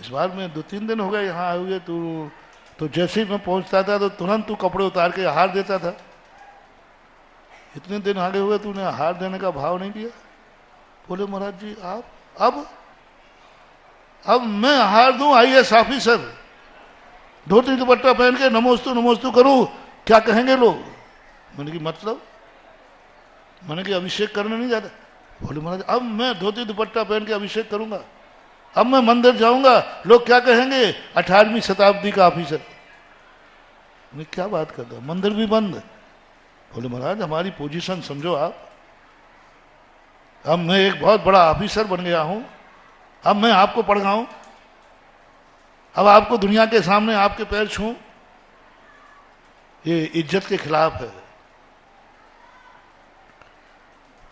इस बार में 2-3 दिन हो गए यहाँ आए हुए, तो जैसे ही मैं पहुंचता था तो तुरंत तू कपड़े उतार के आहार देता था। इतने दिन आगे हुए तूने आहार देने का भाव नहीं दिया। बोले महाराज जी आप अब? अब मैं हार दूं आईएएस ऑफिसर, धोती दुपट्टा पहन के नमोस्तु नमोस्तु करूं, क्या कहेंगे लोग? मैंने कि मतलब, मैंने कि अभिषेक करने नहीं जाता। बोले महाराज अब मैं धोती दुपट्टा पहन के अभिषेक करूंगा, अब मैं मंदिर जाऊंगा, लोग क्या कहेंगे? 18वीं शताब्दी का ऑफिसर। मैं क्या बात करता हूं, मंदिर भी बंद। बोले महाराज हमारी पोजीशन समझो आप, अब मैं एक बहुत बड़ा ऑफिसर बन गया हूं, अब मैं आपको पढ़ाऊं, अब आपको दुनिया के सामने आपके पैर छूं, ये इज्जत के खिलाफ है।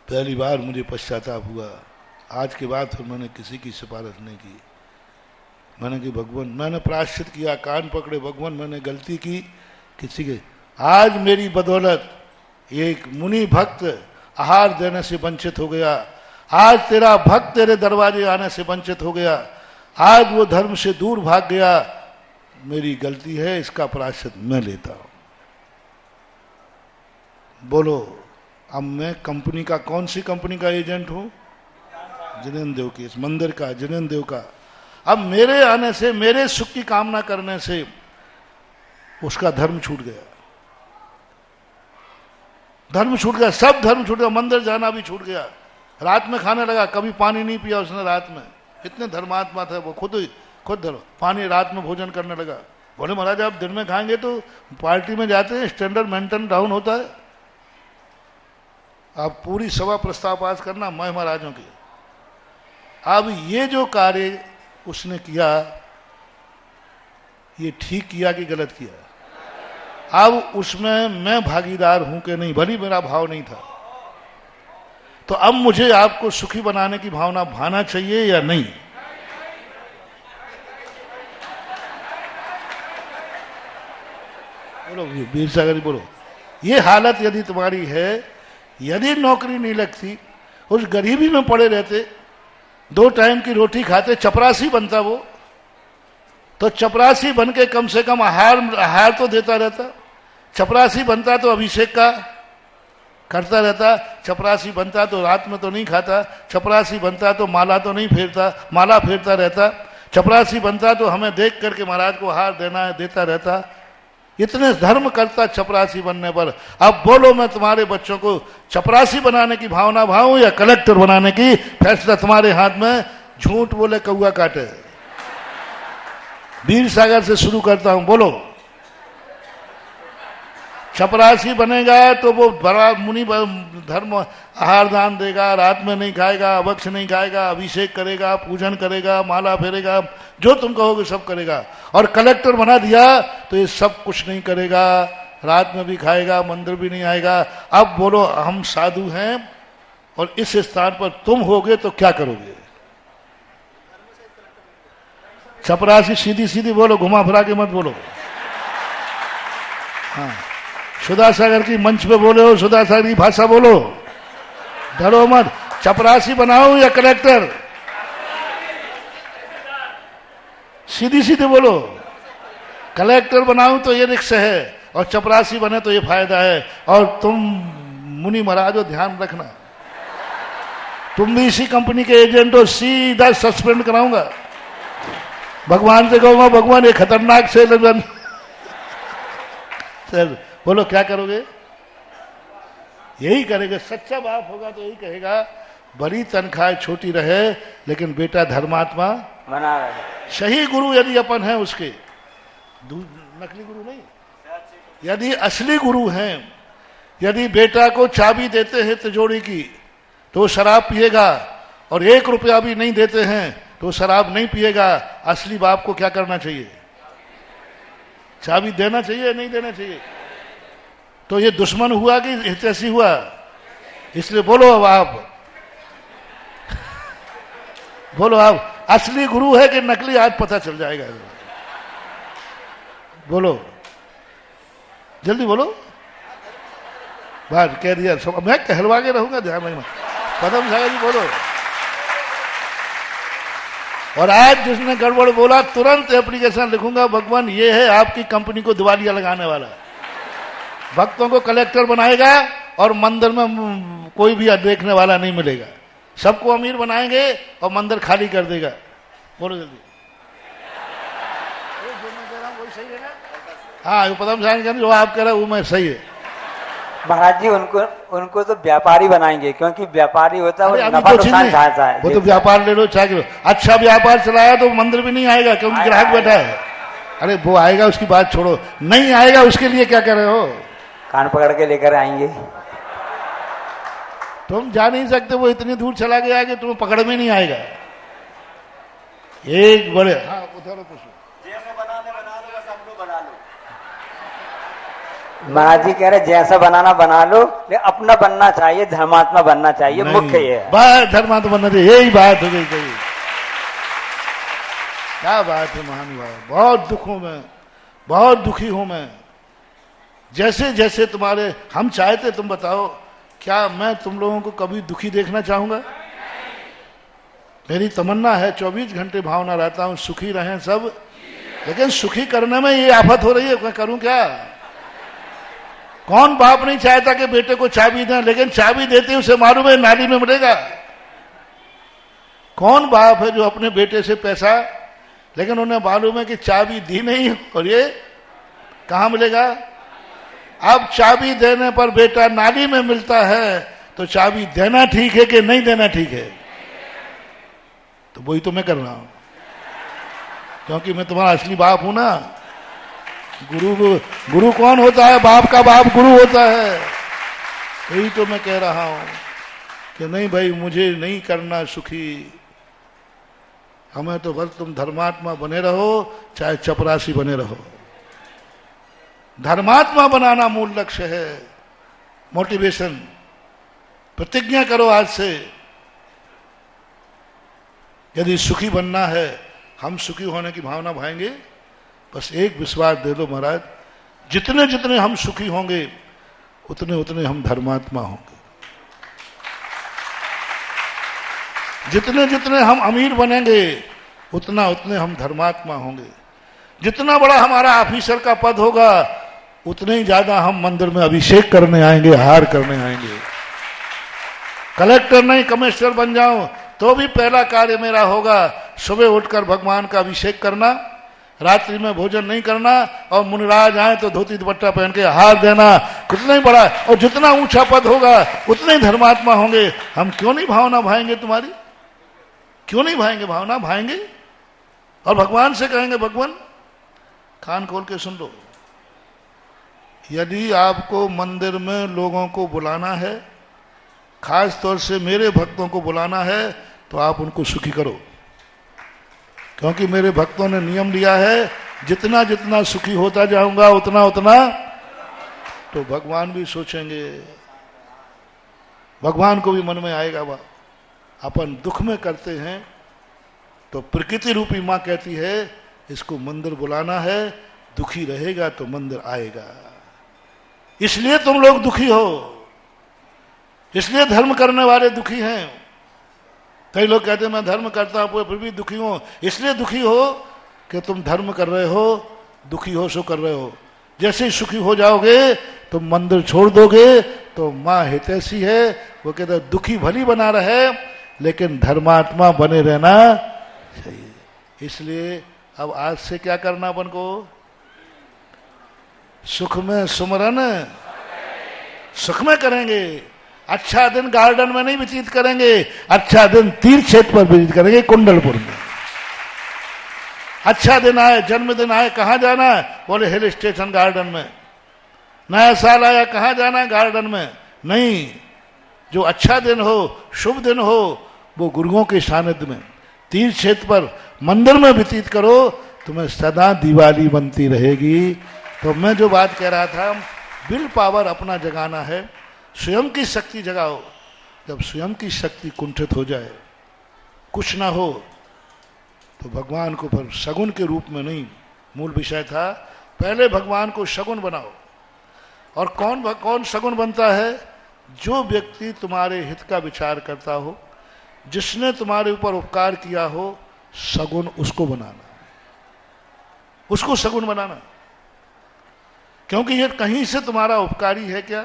पहली बार मुझे पश्चाताप हुआ। आज के बाद फिर मैंने किसी की सिफारिश नहीं की। मैंने कि भगवान, मैंने प्रायश्चित किया, कान पकड़े, भगवान मैंने गलती की किसी के, आज मेरी बदौलत एक मुनि भक्त आहार देने से वंचित हो गया, आज तेरा भक्त तेरे दरवाजे आने से वंचित हो गया, आज वो धर्म से दूर भाग गया, मेरी गलती है, इसका प्रायश्चित मैं लेता हूं। बोलो अब मैं कंपनी का, कौन सी कंपनी का एजेंट हूं? जिनेन्द्र देव की, इस मंदिर का, जिनेन्द्र देव का। अब मेरे आने से, मेरे सुख की कामना करने से उसका धर्म छूट गया, धर्म छूट गया, सब धर्म छूट गया, मंदिर जाना भी छूट गया। रात में खाने लगा, कभी पानी नहीं पिया उसने रात में, इतने धर्मात्मा था वो, खुद धर्म, पानी रात में भोजन करने लगा। बोले महाराज आप दिन में खाएंगे तो पार्टी में जाते हैं, स्टैंडर्ड मेंटेन डाउन होता है। आप पूरी सभा प्रस्ताव पास करना मैं महाराजों की। अब ये जो कार्य उसने किया, ये ठीक किया कि गलत किया? अब उसमें मैं भागीदार हूं कि नहीं, भली मेरा भाव नहीं था, तो अब मुझे आपको सुखी बनाने की भावना भाना चाहिए या नहीं? बोलो वीर सागर जी, बोलो। ये हालत यदि तुम्हारी है, यदि नौकरी नहीं लगती, उस गरीबी में पड़े रहते, 2 टाइम की रोटी खाते, चपरासी बनता वो, तो चपरासी बन के कम से कम आहार तो देता रहता। चपरासी बनता तो अभिषेक का करता रहता, चपरासी बनता तो रात में तो नहीं खाता, चपरासी बनता तो माला तो नहीं फेरता, माला फेरता रहता, चपरासी बनता तो हमें देख करके महाराज को आहार देना है देता रहता। इतने धर्म करता चपरासी बनने पर। अब बोलो मैं तुम्हारे बच्चों को चपरासी बनाने की भावना भाऊं या कलेक्टर बनाने की? फैसला तुम्हारे हाथ में। झूठ बोले कौआ काटे। वीर सागर से शुरू करता हूं, बोलो। चपरासी बनेगा तो वो बड़ा मुनि धर्म आहार दान देगा, रात में नहीं खाएगा, अभक्ष नहीं खाएगा, अभिषेक करेगा, पूजन करेगा, माला फेरेगा, जो तुम कहोगे सब करेगा। और कलेक्टर बना दिया तो ये सब कुछ नहीं करेगा, रात में भी खाएगा, मंदिर भी नहीं आएगा। अब बोलो हम साधु हैं और इस स्थान पर तुम होगे तो क्या करोगे? चपरासी सीधी सीधी बोलो, घुमा फिरा के मत बोलो। हाँ, सुधा सागर की मंच पे बोले हो, सुधा सागर की भाषा बोलो, डरो मत। चपरासी बनाओ या कलेक्टर? सीधी सीधी बोलो। कलेक्टर बनाऊं तो ये रिक्स है और चपरासी बने तो ये फायदा है। और तुम मुनि महाराज हो, ध्यान रखना, तुम भी इसी कंपनी के एजेंट हो, सीधा सस्पेंड कराऊंगा। भगवान से कहूंगा भगवान ये खतरनाक से सर बोलो क्या करोगे? यही करेगा। सच्चा बाप होगा तो यही कहेगा बड़ी तनख्वाह छोटी रहे लेकिन बेटा धर्मात्मा बना रहे। सही गुरु यदि अपन है उसके, नकली गुरु नहीं, यदि असली गुरु हैं, यदि बेटा को चाबी देते हैं तिजोरी की तो शराब पिएगा और 1 रुपया भी नहीं देते हैं तो शराब नहीं पिएगा। असली बाप को क्या करना चाहिए? चाबी देना चाहिए, नहीं देना चाहिए? तो ये दुश्मन हुआ कि हितैषी हुआ? इसलिए बोलो अब आप, बोलो आप असली गुरु है कि नकली? आज पता चल जाएगा। बोलो जल्दी बोलो। बात कह दिया सब, मैं कहलवा के रहूंगा, ध्यान रखना। पदम सागर जी बोलो। और आज जिसने गड़बड़ बोला तुरंत एप्लीकेशन लिखूंगा, भगवान ये है आपकी कंपनी को दिवालिया लगाने वाला, भक्तों को कलेक्टर बनाएगा और मंदिर में कोई भी देखने वाला नहीं मिलेगा, सबको अमीर बनाएंगे और मंदिर खाली कर देगा। बोलो जल्दी। जो मैं कह रहा हूँ वही सही है ना? हाँ, पदम साइन करना, जो आप कह रहे हो वो मैं सही है। महाराज जी उनको तो व्यापारी बनाएंगे, क्योंकि व्यापारी होता है वो नफा तो नुकसान चाहता है। वो तो व्यापार ले लो, चाहे अच्छा व्यापार चलाया तो मंदिर भी नहीं आएगा, क्योंकि ग्राहक बैठा है। अरे वो आएगा, उसकी बात छोड़ो, नहीं आएगा उसके लिए क्या कर रहे हो? कान पकड़ के लेकर आएंगे। तुम जा नहीं सकते, वो इतनी दूर चला गया कि तुम्हें पकड़ में नहीं आएगा। एक बड़े, हाँ उधर पूछो। महाराज जी कह रहे जैसा बनाना बना लो, लेकिन अपना बनना चाहिए, धर्मात्मा बनना चाहिए, मुख्य ये है। बस धर्मात्मा बनना चाहिए, यही बात हो गई। क्या बात है महानुभाव, बहुत दुखों में, बहुत दुखी हूं मैं। जैसे जैसे तुम्हारे हम चाहते, तुम बताओ, क्या मैं तुम लोगों को कभी दुखी देखना चाहूंगा? मेरी तमन्ना है 24 घंटे भावना रहता हूं, सुखी रहें सब, लेकिन सुखी करने में ये आफत हो रही है, मैं करूं क्या? कौन बाप नहीं चाहता कि बेटे को चाबी दें, लेकिन चाबी देते उसे मालूम है नाली में मरेगा। कौन बाप है जो अपने बेटे से पैसा, लेकिन उन्हें मालूम है कि चाबी दी नहीं और ये कहां मिलेगा? अब चाबी देने पर बेटा नाली में मिलता है, तो चाबी देना ठीक है कि नहीं देना ठीक है? तो वही तो मैं कर रहा हूं, क्योंकि मैं तुम्हारा असली बाप हूं ना। गुरु कौन होता है? बाप का बाप गुरु होता है। यही तो मैं कह रहा हूं कि नहीं भाई, मुझे नहीं करना सुखी, हमें तो बस तुम धर्मात्मा बने रहो, चाहे चपरासी बने रहो। धर्मात्मा बनाना मूल लक्ष्य है, मोटिवेशन। प्रतिज्ञा करो आज से, यदि सुखी बनना है, हम सुखी होने की भावना भाएंगे। बस एक विश्वास दे दो महाराज, जितने जितने हम सुखी होंगे उतने उतने हम धर्मात्मा होंगे। जितने जितने हम अमीर बनेंगे उतना उतने हम धर्मात्मा होंगे। जितना बड़ा हमारा ऑफिसर का पद होगा उतने ही ज्यादा हम मंदिर में अभिषेक करने आएंगे, हार करने आएंगे। कलेक्टर नहीं, कमिश्नर बन जाऊं तो भी पहला कार्य मेरा होगा सुबह उठकर भगवान का अभिषेक करना, रात्रि में भोजन नहीं करना, और मुनिराज आए तो धोती दुपट्टा पहन के हार देना। कितना ही बड़ा और जितना ऊंचा पद होगा उतने ही धर्मात्मा होंगे। हम क्यों नहीं भावना भाएंगे तुम्हारी? क्यों नहीं भाएंगे? भावना भाएंगे और भगवान से कहेंगे, भगवान कान खोल के सुन लो, यदि आपको मंदिर में लोगों को बुलाना है, खास तौर से मेरे भक्तों को बुलाना है, तो आप उनको सुखी करो, क्योंकि मेरे भक्तों ने नियम लिया है, जितना जितना सुखी होता जाऊंगा उतना उतना। तो भगवान भी सोचेंगे, भगवान को भी मन में आएगा, वाह अपन दुख में करते हैं तो प्रकृति रूपी मां कहती है इसको मंदिर बुलाना है, दुखी रहेगा तो मंदिर आएगा। इसलिए तुम लोग दुखी हो, इसलिए धर्म करने वाले दुखी हैं। कई लोग कहते हैं मैं धर्म करता हूं फिर भी दुखी हूं। इसलिए दुखी हो कि तुम धर्म कर रहे हो, दुखी हो सो कर रहे हो। जैसे ही सुखी हो जाओगे तुम मंदिर छोड़ दोगे, तो मां हितैषी है, वो कहते हैं दुखी भली बना रहे लेकिन धर्मात्मा बने रहना चाहिए। इसलिए अब आज से क्या करना अपन को? सुख में सुमरन सुख में करेंगे। अच्छा दिन गार्डन में नहीं व्यतीत करेंगे, अच्छा दिन तीर्थ क्षेत्र पर व्यतीत करेंगे, कुंडलपुर में। अच्छा दिन आए, जन्मदिन आए, कहां जाना है? बोले हिल स्टेशन गार्डन में। नया साल आया, कहां जाना है? गार्डन में। नहीं, जो अच्छा दिन हो, शुभ दिन हो, वो गुरुओं के सानिध्य में तीर्थ क्षेत्र पर मंदिर में व्यतीत करो, तुम्हें सदा दिवाली बनती रहेगी। तो मैं जो बात कह रहा था, विल पावर अपना जगाना है, स्वयं की शक्ति जगाओ। जब स्वयं की शक्ति कुंठित हो जाए, कुछ ना हो, तो भगवान को पर सगुन के रूप में नहीं, मूल विषय था पहले भगवान को सगुन बनाओ। और कौन सगुन बनता है? जो व्यक्ति तुम्हारे हित का विचार करता हो, जिसने तुम्हारे ऊपर उपकार किया हो, सगुन उसको बनाना, उसको सगुन बनाना। क्योंकि ये कहीं से तुम्हारा उपकारी है क्या?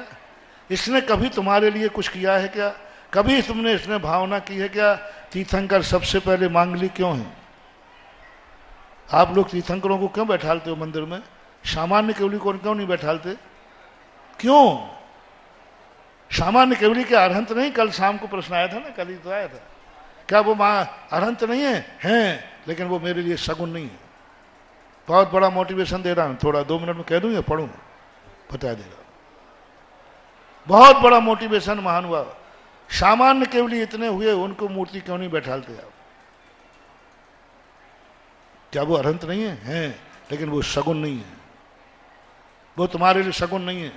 इसने कभी तुम्हारे लिए कुछ किया है क्या? कभी तुमने इसने भावना की है क्या? तीर्थंकर सबसे पहले मांगली क्यों है? आप लोग तीर्थंकरों को क्यों बैठालते हो मंदिर में? सामान्य केवली को क्यों नहीं बैठालते? क्यों? सामान्य केवली के अरहंत नहीं? कल शाम को प्रश्न आया था ना, कल ही तो आया था। क्या वो मां अरहंत नहीं है? हैं, लेकिन वो मेरे लिए सगुन नहीं है। बहुत बड़ा मोटिवेशन दे रहा हूं, थोड़ा 2 मिनट में कह दूं या पढ़ूं? बता दे रहा हूं, बहुत बड़ा मोटिवेशन महानुभाव। सामान्य केवली इतने हुए, उनको मूर्ति क्यों नहीं बैठालते आप? क्या वो अरहंत नहीं है? हैं, लेकिन वो सगुन नहीं है। वो तुम्हारे लिए सगुन नहीं है।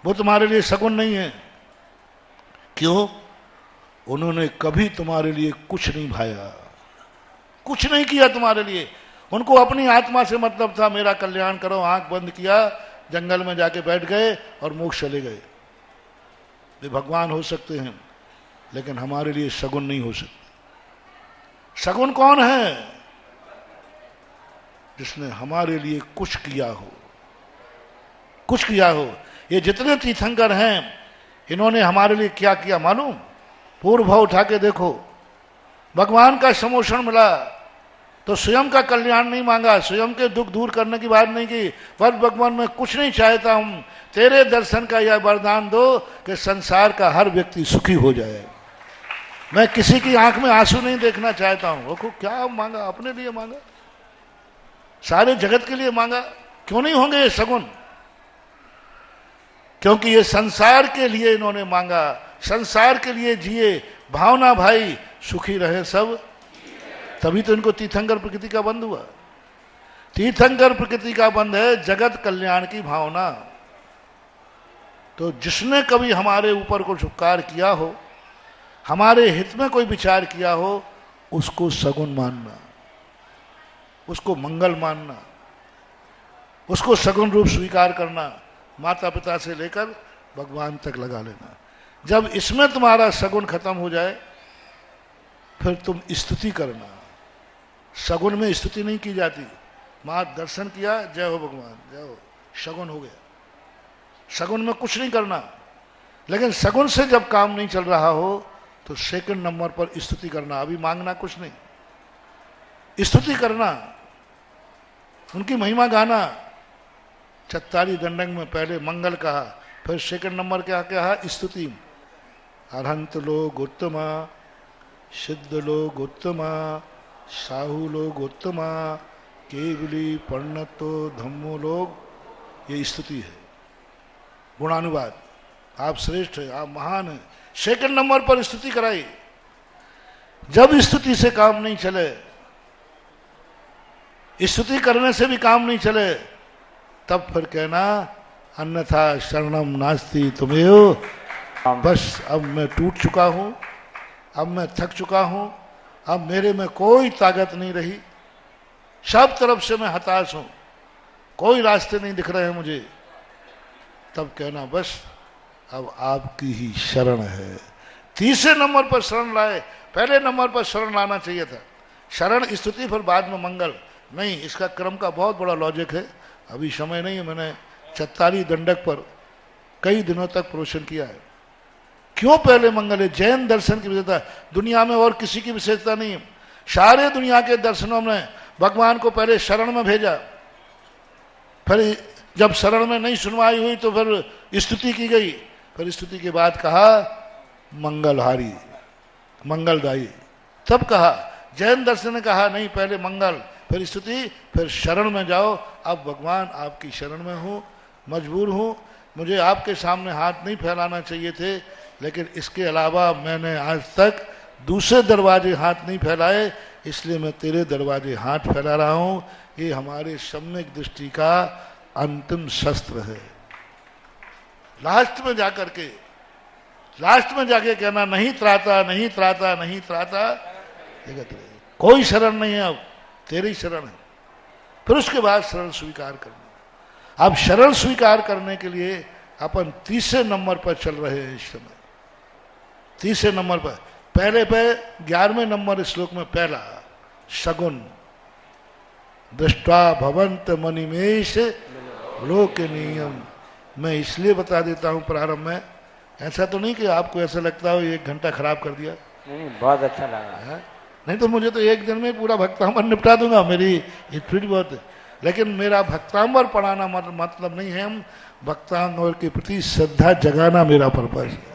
वो तुम्हारे लिए सगुन नहीं है। क्यों? उन्होंने कभी तुम्हारे लिए कुछ नहीं भाया, कुछ नहीं किया तुम्हारे लिए। उनको अपनी आत्मा से मतलब था, मेरा कल्याण करो। आंख बंद किया, जंगल में जाके बैठ गए और मोक्ष चले गए। वे भगवान हो सकते हैं, लेकिन हमारे लिए सगुन नहीं हो सकते। सगुन कौन है? जिसने हमारे लिए कुछ किया हो, कुछ किया हो। ये जितने तीर्थंकर हैं, इन्होंने हमारे लिए क्या किया मालूम? पूर्व भाव उठा के देखो। भगवान का समोषण मिला तो स्वयं का कल्याण नहीं मांगा, स्वयं के दुख दूर करने की बात नहीं की, पर भगवान मैं कुछ नहीं चाहता हूं, तेरे दर्शन का यह वरदान दो कि संसार का हर व्यक्ति सुखी हो जाए। मैं किसी की आंख में आंसू नहीं देखना चाहता हूं। देखो क्या मांगा, अपने लिए मांगा, सारे जगत के लिए मांगा। क्यों नहीं होंगे ये सगुन? क्योंकि ये संसार के लिए इन्होंने मांगा, संसार के लिए जिए। भावना भाई सुखी रहे सब, तभी तो इनको तीर्थंकर प्रकृति का बंध हुआ। तीर्थंकर प्रकृति का बंध है जगत कल्याण की भावना। तो जिसने कभी हमारे ऊपर कुछ उपकार किया हो, हमारे हित में कोई विचार किया हो, उसको सगुन मानना, उसको मंगल मानना, उसको सगुन रूप स्वीकार करना। माता पिता से लेकर भगवान तक लगा लेना। जब इसमें तुम्हारा सगुन खत्म हो जाए, फिर तुम स्तुति करना। सगुन में स्तुति नहीं की जाती। मां दर्शन किया, जय हो भगवान, जय हो, सगुन हो गया। सगुन में कुछ नहीं करना। लेकिन सगुन से जब काम नहीं चल रहा हो, तो सेकंड नंबर पर स्तुति करना। अभी मांगना कुछ नहीं, स्तुति करना, उनकी महिमा गाना। चत्तारी दंडक में पहले मंगल कहा, फिर सेकंड नंबर क्या कहा? स्तुति। अरहंत लोग उत्तमा, सिद्ध लोग उत्तमा, साहू लोग उत्तमा, केवली पंडितो धम्मो लोग। ये स्तुति है, गुणानुवाद। आप श्रेष्ठ है, आप महान है। सेकंड नंबर पर स्तुति कराई। जब स्तुति से काम नहीं चले, स्तुति करने से भी काम नहीं चले, तब फिर कहना अन्यथा शरणम नास्ति तुमेव। बस अब मैं टूट चुका हूं, अब मैं थक चुका हूं, अब मेरे में कोई ताकत नहीं रही, सब तरफ से मैं हताश हूं, कोई रास्ते नहीं दिख रहे हैं मुझे। तब कहना बस अब आपकी ही शरण है। तीसरे नंबर पर शरण लाए। पहले नंबर पर शरण लाना चाहिए था। शरण स्तुति, फिर बाद में मंगल। नहीं, इसका क्रम का बहुत बड़ा लॉजिक है। अभी समय नहीं है। मैंने चत्तारी दंडक पर कई दिनों तक प्रवचन किया है। क्यों पहले मंगल है? जैन दर्शन की विशेषता, दुनिया में और किसी की विशेषता नहीं है। सारे दुनिया के दर्शनों में भगवान को पहले शरण में भेजा, फिर जब शरण में नहीं सुनवाई हुई तो फिर स्तुति की गई, फिर स्तुति के बाद कहा मंगलहारी, मंगलदायी। तब कहा, जैन दर्शन ने कहा नहीं, पहले मंगल फिर स्तुति, फिर शरण में जाओ। अब भगवान आपकी शरण में हूँ, मजबूर हूँ, मुझे आपके सामने हाथ नहीं फैलाना चाहिए थे, लेकिन इसके अलावा मैंने आज तक दूसरे दरवाजे हाथ नहीं फैलाए, इसलिए मैं तेरे दरवाजे हाथ फैला रहा हूँ। ये हमारे सम्यक दृष्टि का अंतिम शस्त्र है। लास्ट में जाकर के, लास्ट में जाके कहना नहीं त्राता, नहीं त्राता, नहीं त्राता, कोई शरण नहीं है, अब तेरी शरण है। फिर उसके बाद शरण स्वीकार करना। अब शरण स्वीकार करने के लिए अपन तीसरे नंबर पर चल रहे हैं इस समय। तीसरे नंबर पर, पहले पे 11वें नंबर श्लोक में पहला सगुन, दृष्टा भवंत मणिमेश लोक नियम। मैं इसलिए बता देता हूं प्रारंभ में, ऐसा तो नहीं कि आपको ऐसा लगता हो 1 घंटा खराब कर दिया। नहीं, बहुत अच्छा लगा है। नहीं तो मुझे तो एक दिन में पूरा भक्तांबर निपटा दूंगा, मेरी स्पीड बहुत है। लेकिन मेरा भक्तांबर पढ़ाना मतलब नहीं है, हम भक्तांबर के प्रति श्रद्धा जगाना मेरा पर्पज है।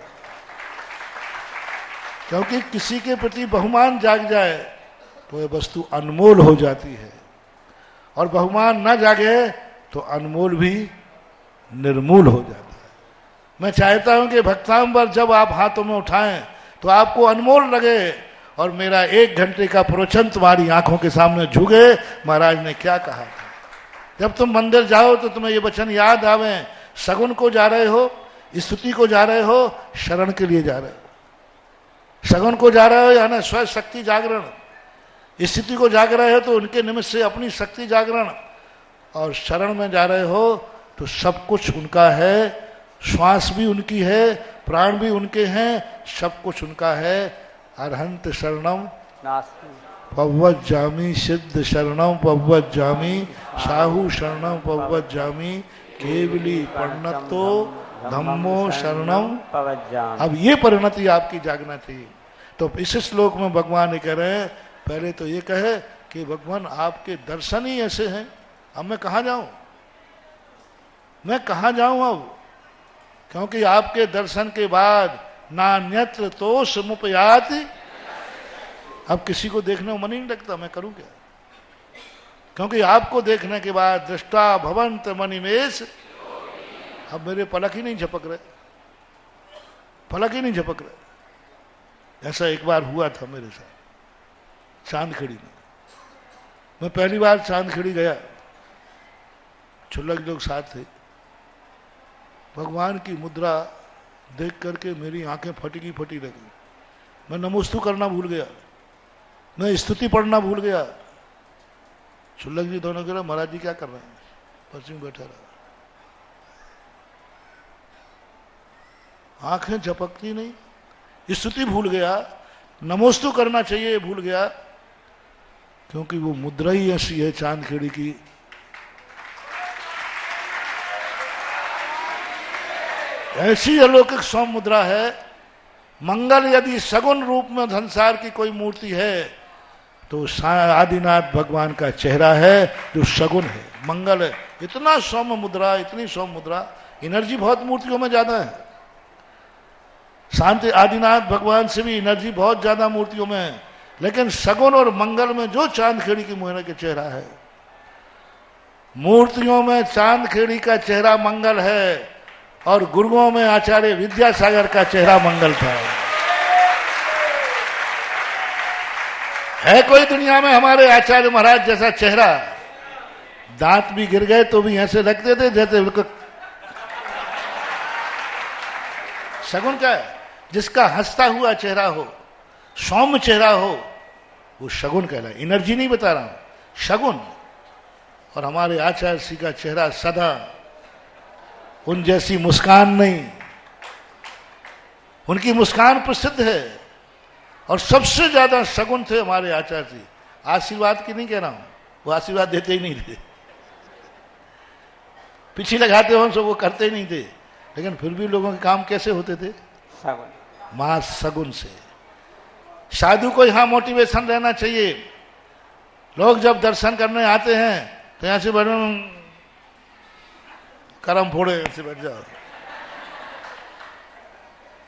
क्योंकि किसी के प्रति बहुमान जाग जाए तो यह वस्तु अनमोल हो जाती है, और बहुमान न जागे तो अनमोल भी निर्मूल हो जाता है। मैं चाहता हूं कि भक्तांबर जब आप हाथों में उठाएं तो आपको अनमोल लगे, और मेरा 1 घंटे का प्रवचन तुम्हारी आंखों के सामने झुके। महाराज ने क्या कहा था, जब तुम मंदिर जाओ तो तुम्हें ये वचन याद आवे, सगुन को जा रहे हो, स्तुति को जा रहे हो, शरण के लिए जा रहे हो। सगुन को जा रहे हो यानी स्व शक्ति जागरण, स्थिति को जाग रहे हो तो उनके निमित्त से अपनी शक्ति जागरण, और शरण में जा रहे हो तो सब कुछ उनका है, श्वास भी उनकी है, प्राण भी उनके हैं, सब कुछ उनका है। अरहंत शरणम पवत जामी, सिद्ध शरणम पवत जामी, साहू शरणम पवत जामी, केवली परिणतो धम्मो शरणम पवज्जामि। अब ये परिणति आपकी जागना चाहिए। तो इस श्लोक में भगवान ये कह रहे हैं, पहले तो ये कहे कि भगवान आपके दर्शन ही ऐसे हैं, अब मैं कहाँ जाऊं, मैं कहाँ जाऊं अब, क्योंकि आपके दर्शन के बाद नान्यत्र तोष मुपयाति। अब किसी को देखने को मन ही नहीं लगता, मैं करूं क्या, क्योंकि आपको देखने के बाद दृष्टा भवंत मनिमेष, अब मेरे पलक ही नहीं झपक रहे, पलक ही नहीं झपक रहे। ऐसा एक बार हुआ था मेरे साथ चांदखेड़ी में। मैं पहली बार चांदखेड़ी गया, छुल्लक लोग साथ थे। भगवान की मुद्रा देख करके मेरी आंखें फटी फटी लगी। मैं नमोस्तु करना भूल गया, मैं स्तुति पढ़ना भूल गया। छुल्लक जी दोनों कह रहे महाराज जी क्या कर रहे हैं, पश्चिम बैठा रहा, आंखें झपकती नहीं, स्तुति भूल गया, नमोस्तु करना चाहिए भूल गया, क्योंकि वो मुद्रा ही ऐसी है चांदखेड़ी की। ऐसी अलौकिक सौम मुद्रा है। मंगल यदि सगुन रूप में संसार की कोई मूर्ति है तो आदिनाथ भगवान का चेहरा है जो सगुन है, मंगल है। इतना सौम्य मुद्रा, इतनी सौम्य मुद्रा, एनर्जी बहुत मूर्तियों में ज्यादा है। शांति आदिनाथ भगवान से भी एनर्जी बहुत ज्यादा मूर्तियों में है, लेकिन सगुन और मंगल में जो चांदखेड़ी की मुहर के चेहरा है, मूर्तियों में चांदखेड़ी का चेहरा मंगल है और गुरुओं में आचार्य विद्यासागर का चेहरा मंगल था। है कोई दुनिया में हमारे आचार्य महाराज जैसा चेहरा? दांत भी गिर गए तो भी ऐसे लगते थे जैसे बिल्कुल सगुन का है। जिसका हंसता हुआ चेहरा हो, सौम्य चेहरा हो, वो शगुन कहलाए। एनर्जी नहीं बता रहा हूं, शगुन। और हमारे आचार्य श्री का चेहरा सदा उन जैसी मुस्कान नहीं, उनकी मुस्कान प्रसिद्ध है। और सबसे ज्यादा शगुन थे हमारे आचार्य जी। आशीर्वाद की नहीं कह रहा हूं, वो आशीर्वाद देते ही नहीं थे, पीछे लगाते हो तो वो करते ही नहीं थे, लेकिन फिर भी लोगों के काम कैसे होते थे? मां सगुन से। साधु को यहां मोटिवेशन रहना चाहिए। लोग जब दर्शन करने आते हैं तो यहां से बड़े करम फोड़े, ऐसे बैठ जाओ।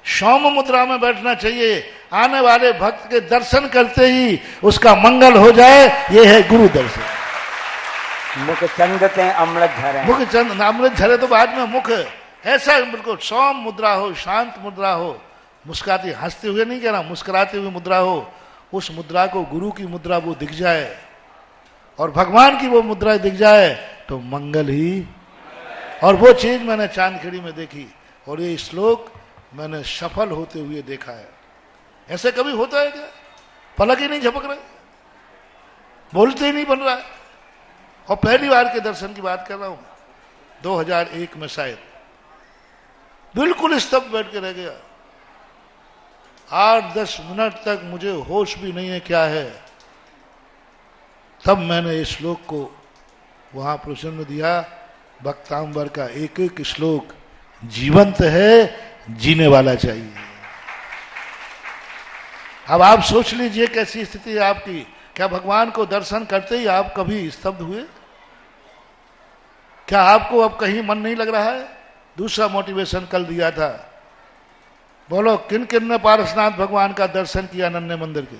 सौम्य मुद्रा में बैठना चाहिए। आने वाले भक्त के दर्शन करते ही उसका मंगल हो जाए, ये है गुरु दर्शन। मुख चंदते अमृत झरे, मुख चंद अमृत झरे तो बाद में मुख ऐसा बिल्कुल सौम्य मुद्रा हो, शांत मुद्रा हो, मुस्कुराती, हंसते हुए नहीं कह रहा, मुस्कुराते हुए मुद्रा हो। उस मुद्रा को गुरु की मुद्रा वो दिख जाए और भगवान की वो मुद्रा दिख जाए तो मंगल ही। और वो चीज मैंने चांदखेड़ी में देखी और ये श्लोक मैंने सफल होते हुए देखा है। ऐसे कभी होता है क्या? पलक ही नहीं झपक रहे, बोलते ही नहीं बन रहा है। और पहली बार के दर्शन की बात कर रहा हूं, 2001 में शायद, बिल्कुल स्तब्ध बैठ के रह गया। 8-10 मिनट तक मुझे होश भी नहीं है क्या है। तब मैंने इस श्लोक को वहां प्रवचन में दिया। भक्तांबर का एक एक श्लोक जीवंत है, जीने वाला चाहिए। अब आप सोच लीजिए कैसी स्थिति है आपकी। क्या भगवान को दर्शन करते ही आप कभी स्तब्ध हुए? क्या आपको अब कहीं मन नहीं लग रहा है? दूसरा मोटिवेशन कल दिया था, बोलो किन किन ने पारसनाथ भगवान का दर्शन किया नन्हे मंदिर के?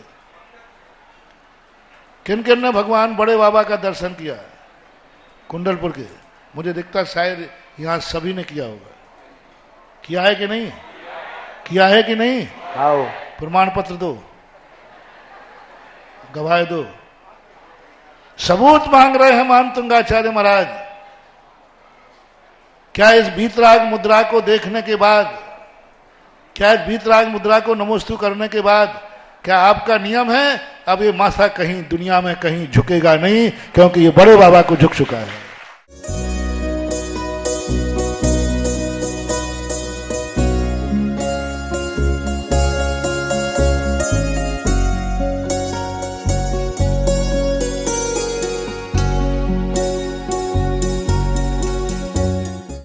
किन किन ने भगवान बड़े बाबा का दर्शन किया कुंडलपुर के? मुझे दिखता शायद यहां सभी ने किया होगा। किया है कि नहीं? किया है कि नहीं? आओ प्रमाण पत्र दो, गवाह दो। सबूत मांग रहे हैं मानतुंगाचार्य महाराज। क्या इस बीतराग मुद्रा को देखने के बाद, क्या इस बीतराग मुद्रा को नमोस्तु करने के बाद क्या आपका नियम है अब ये माथा कहीं दुनिया में कहीं झुकेगा नहीं, क्योंकि ये बड़े बाबा को झुक चुका है।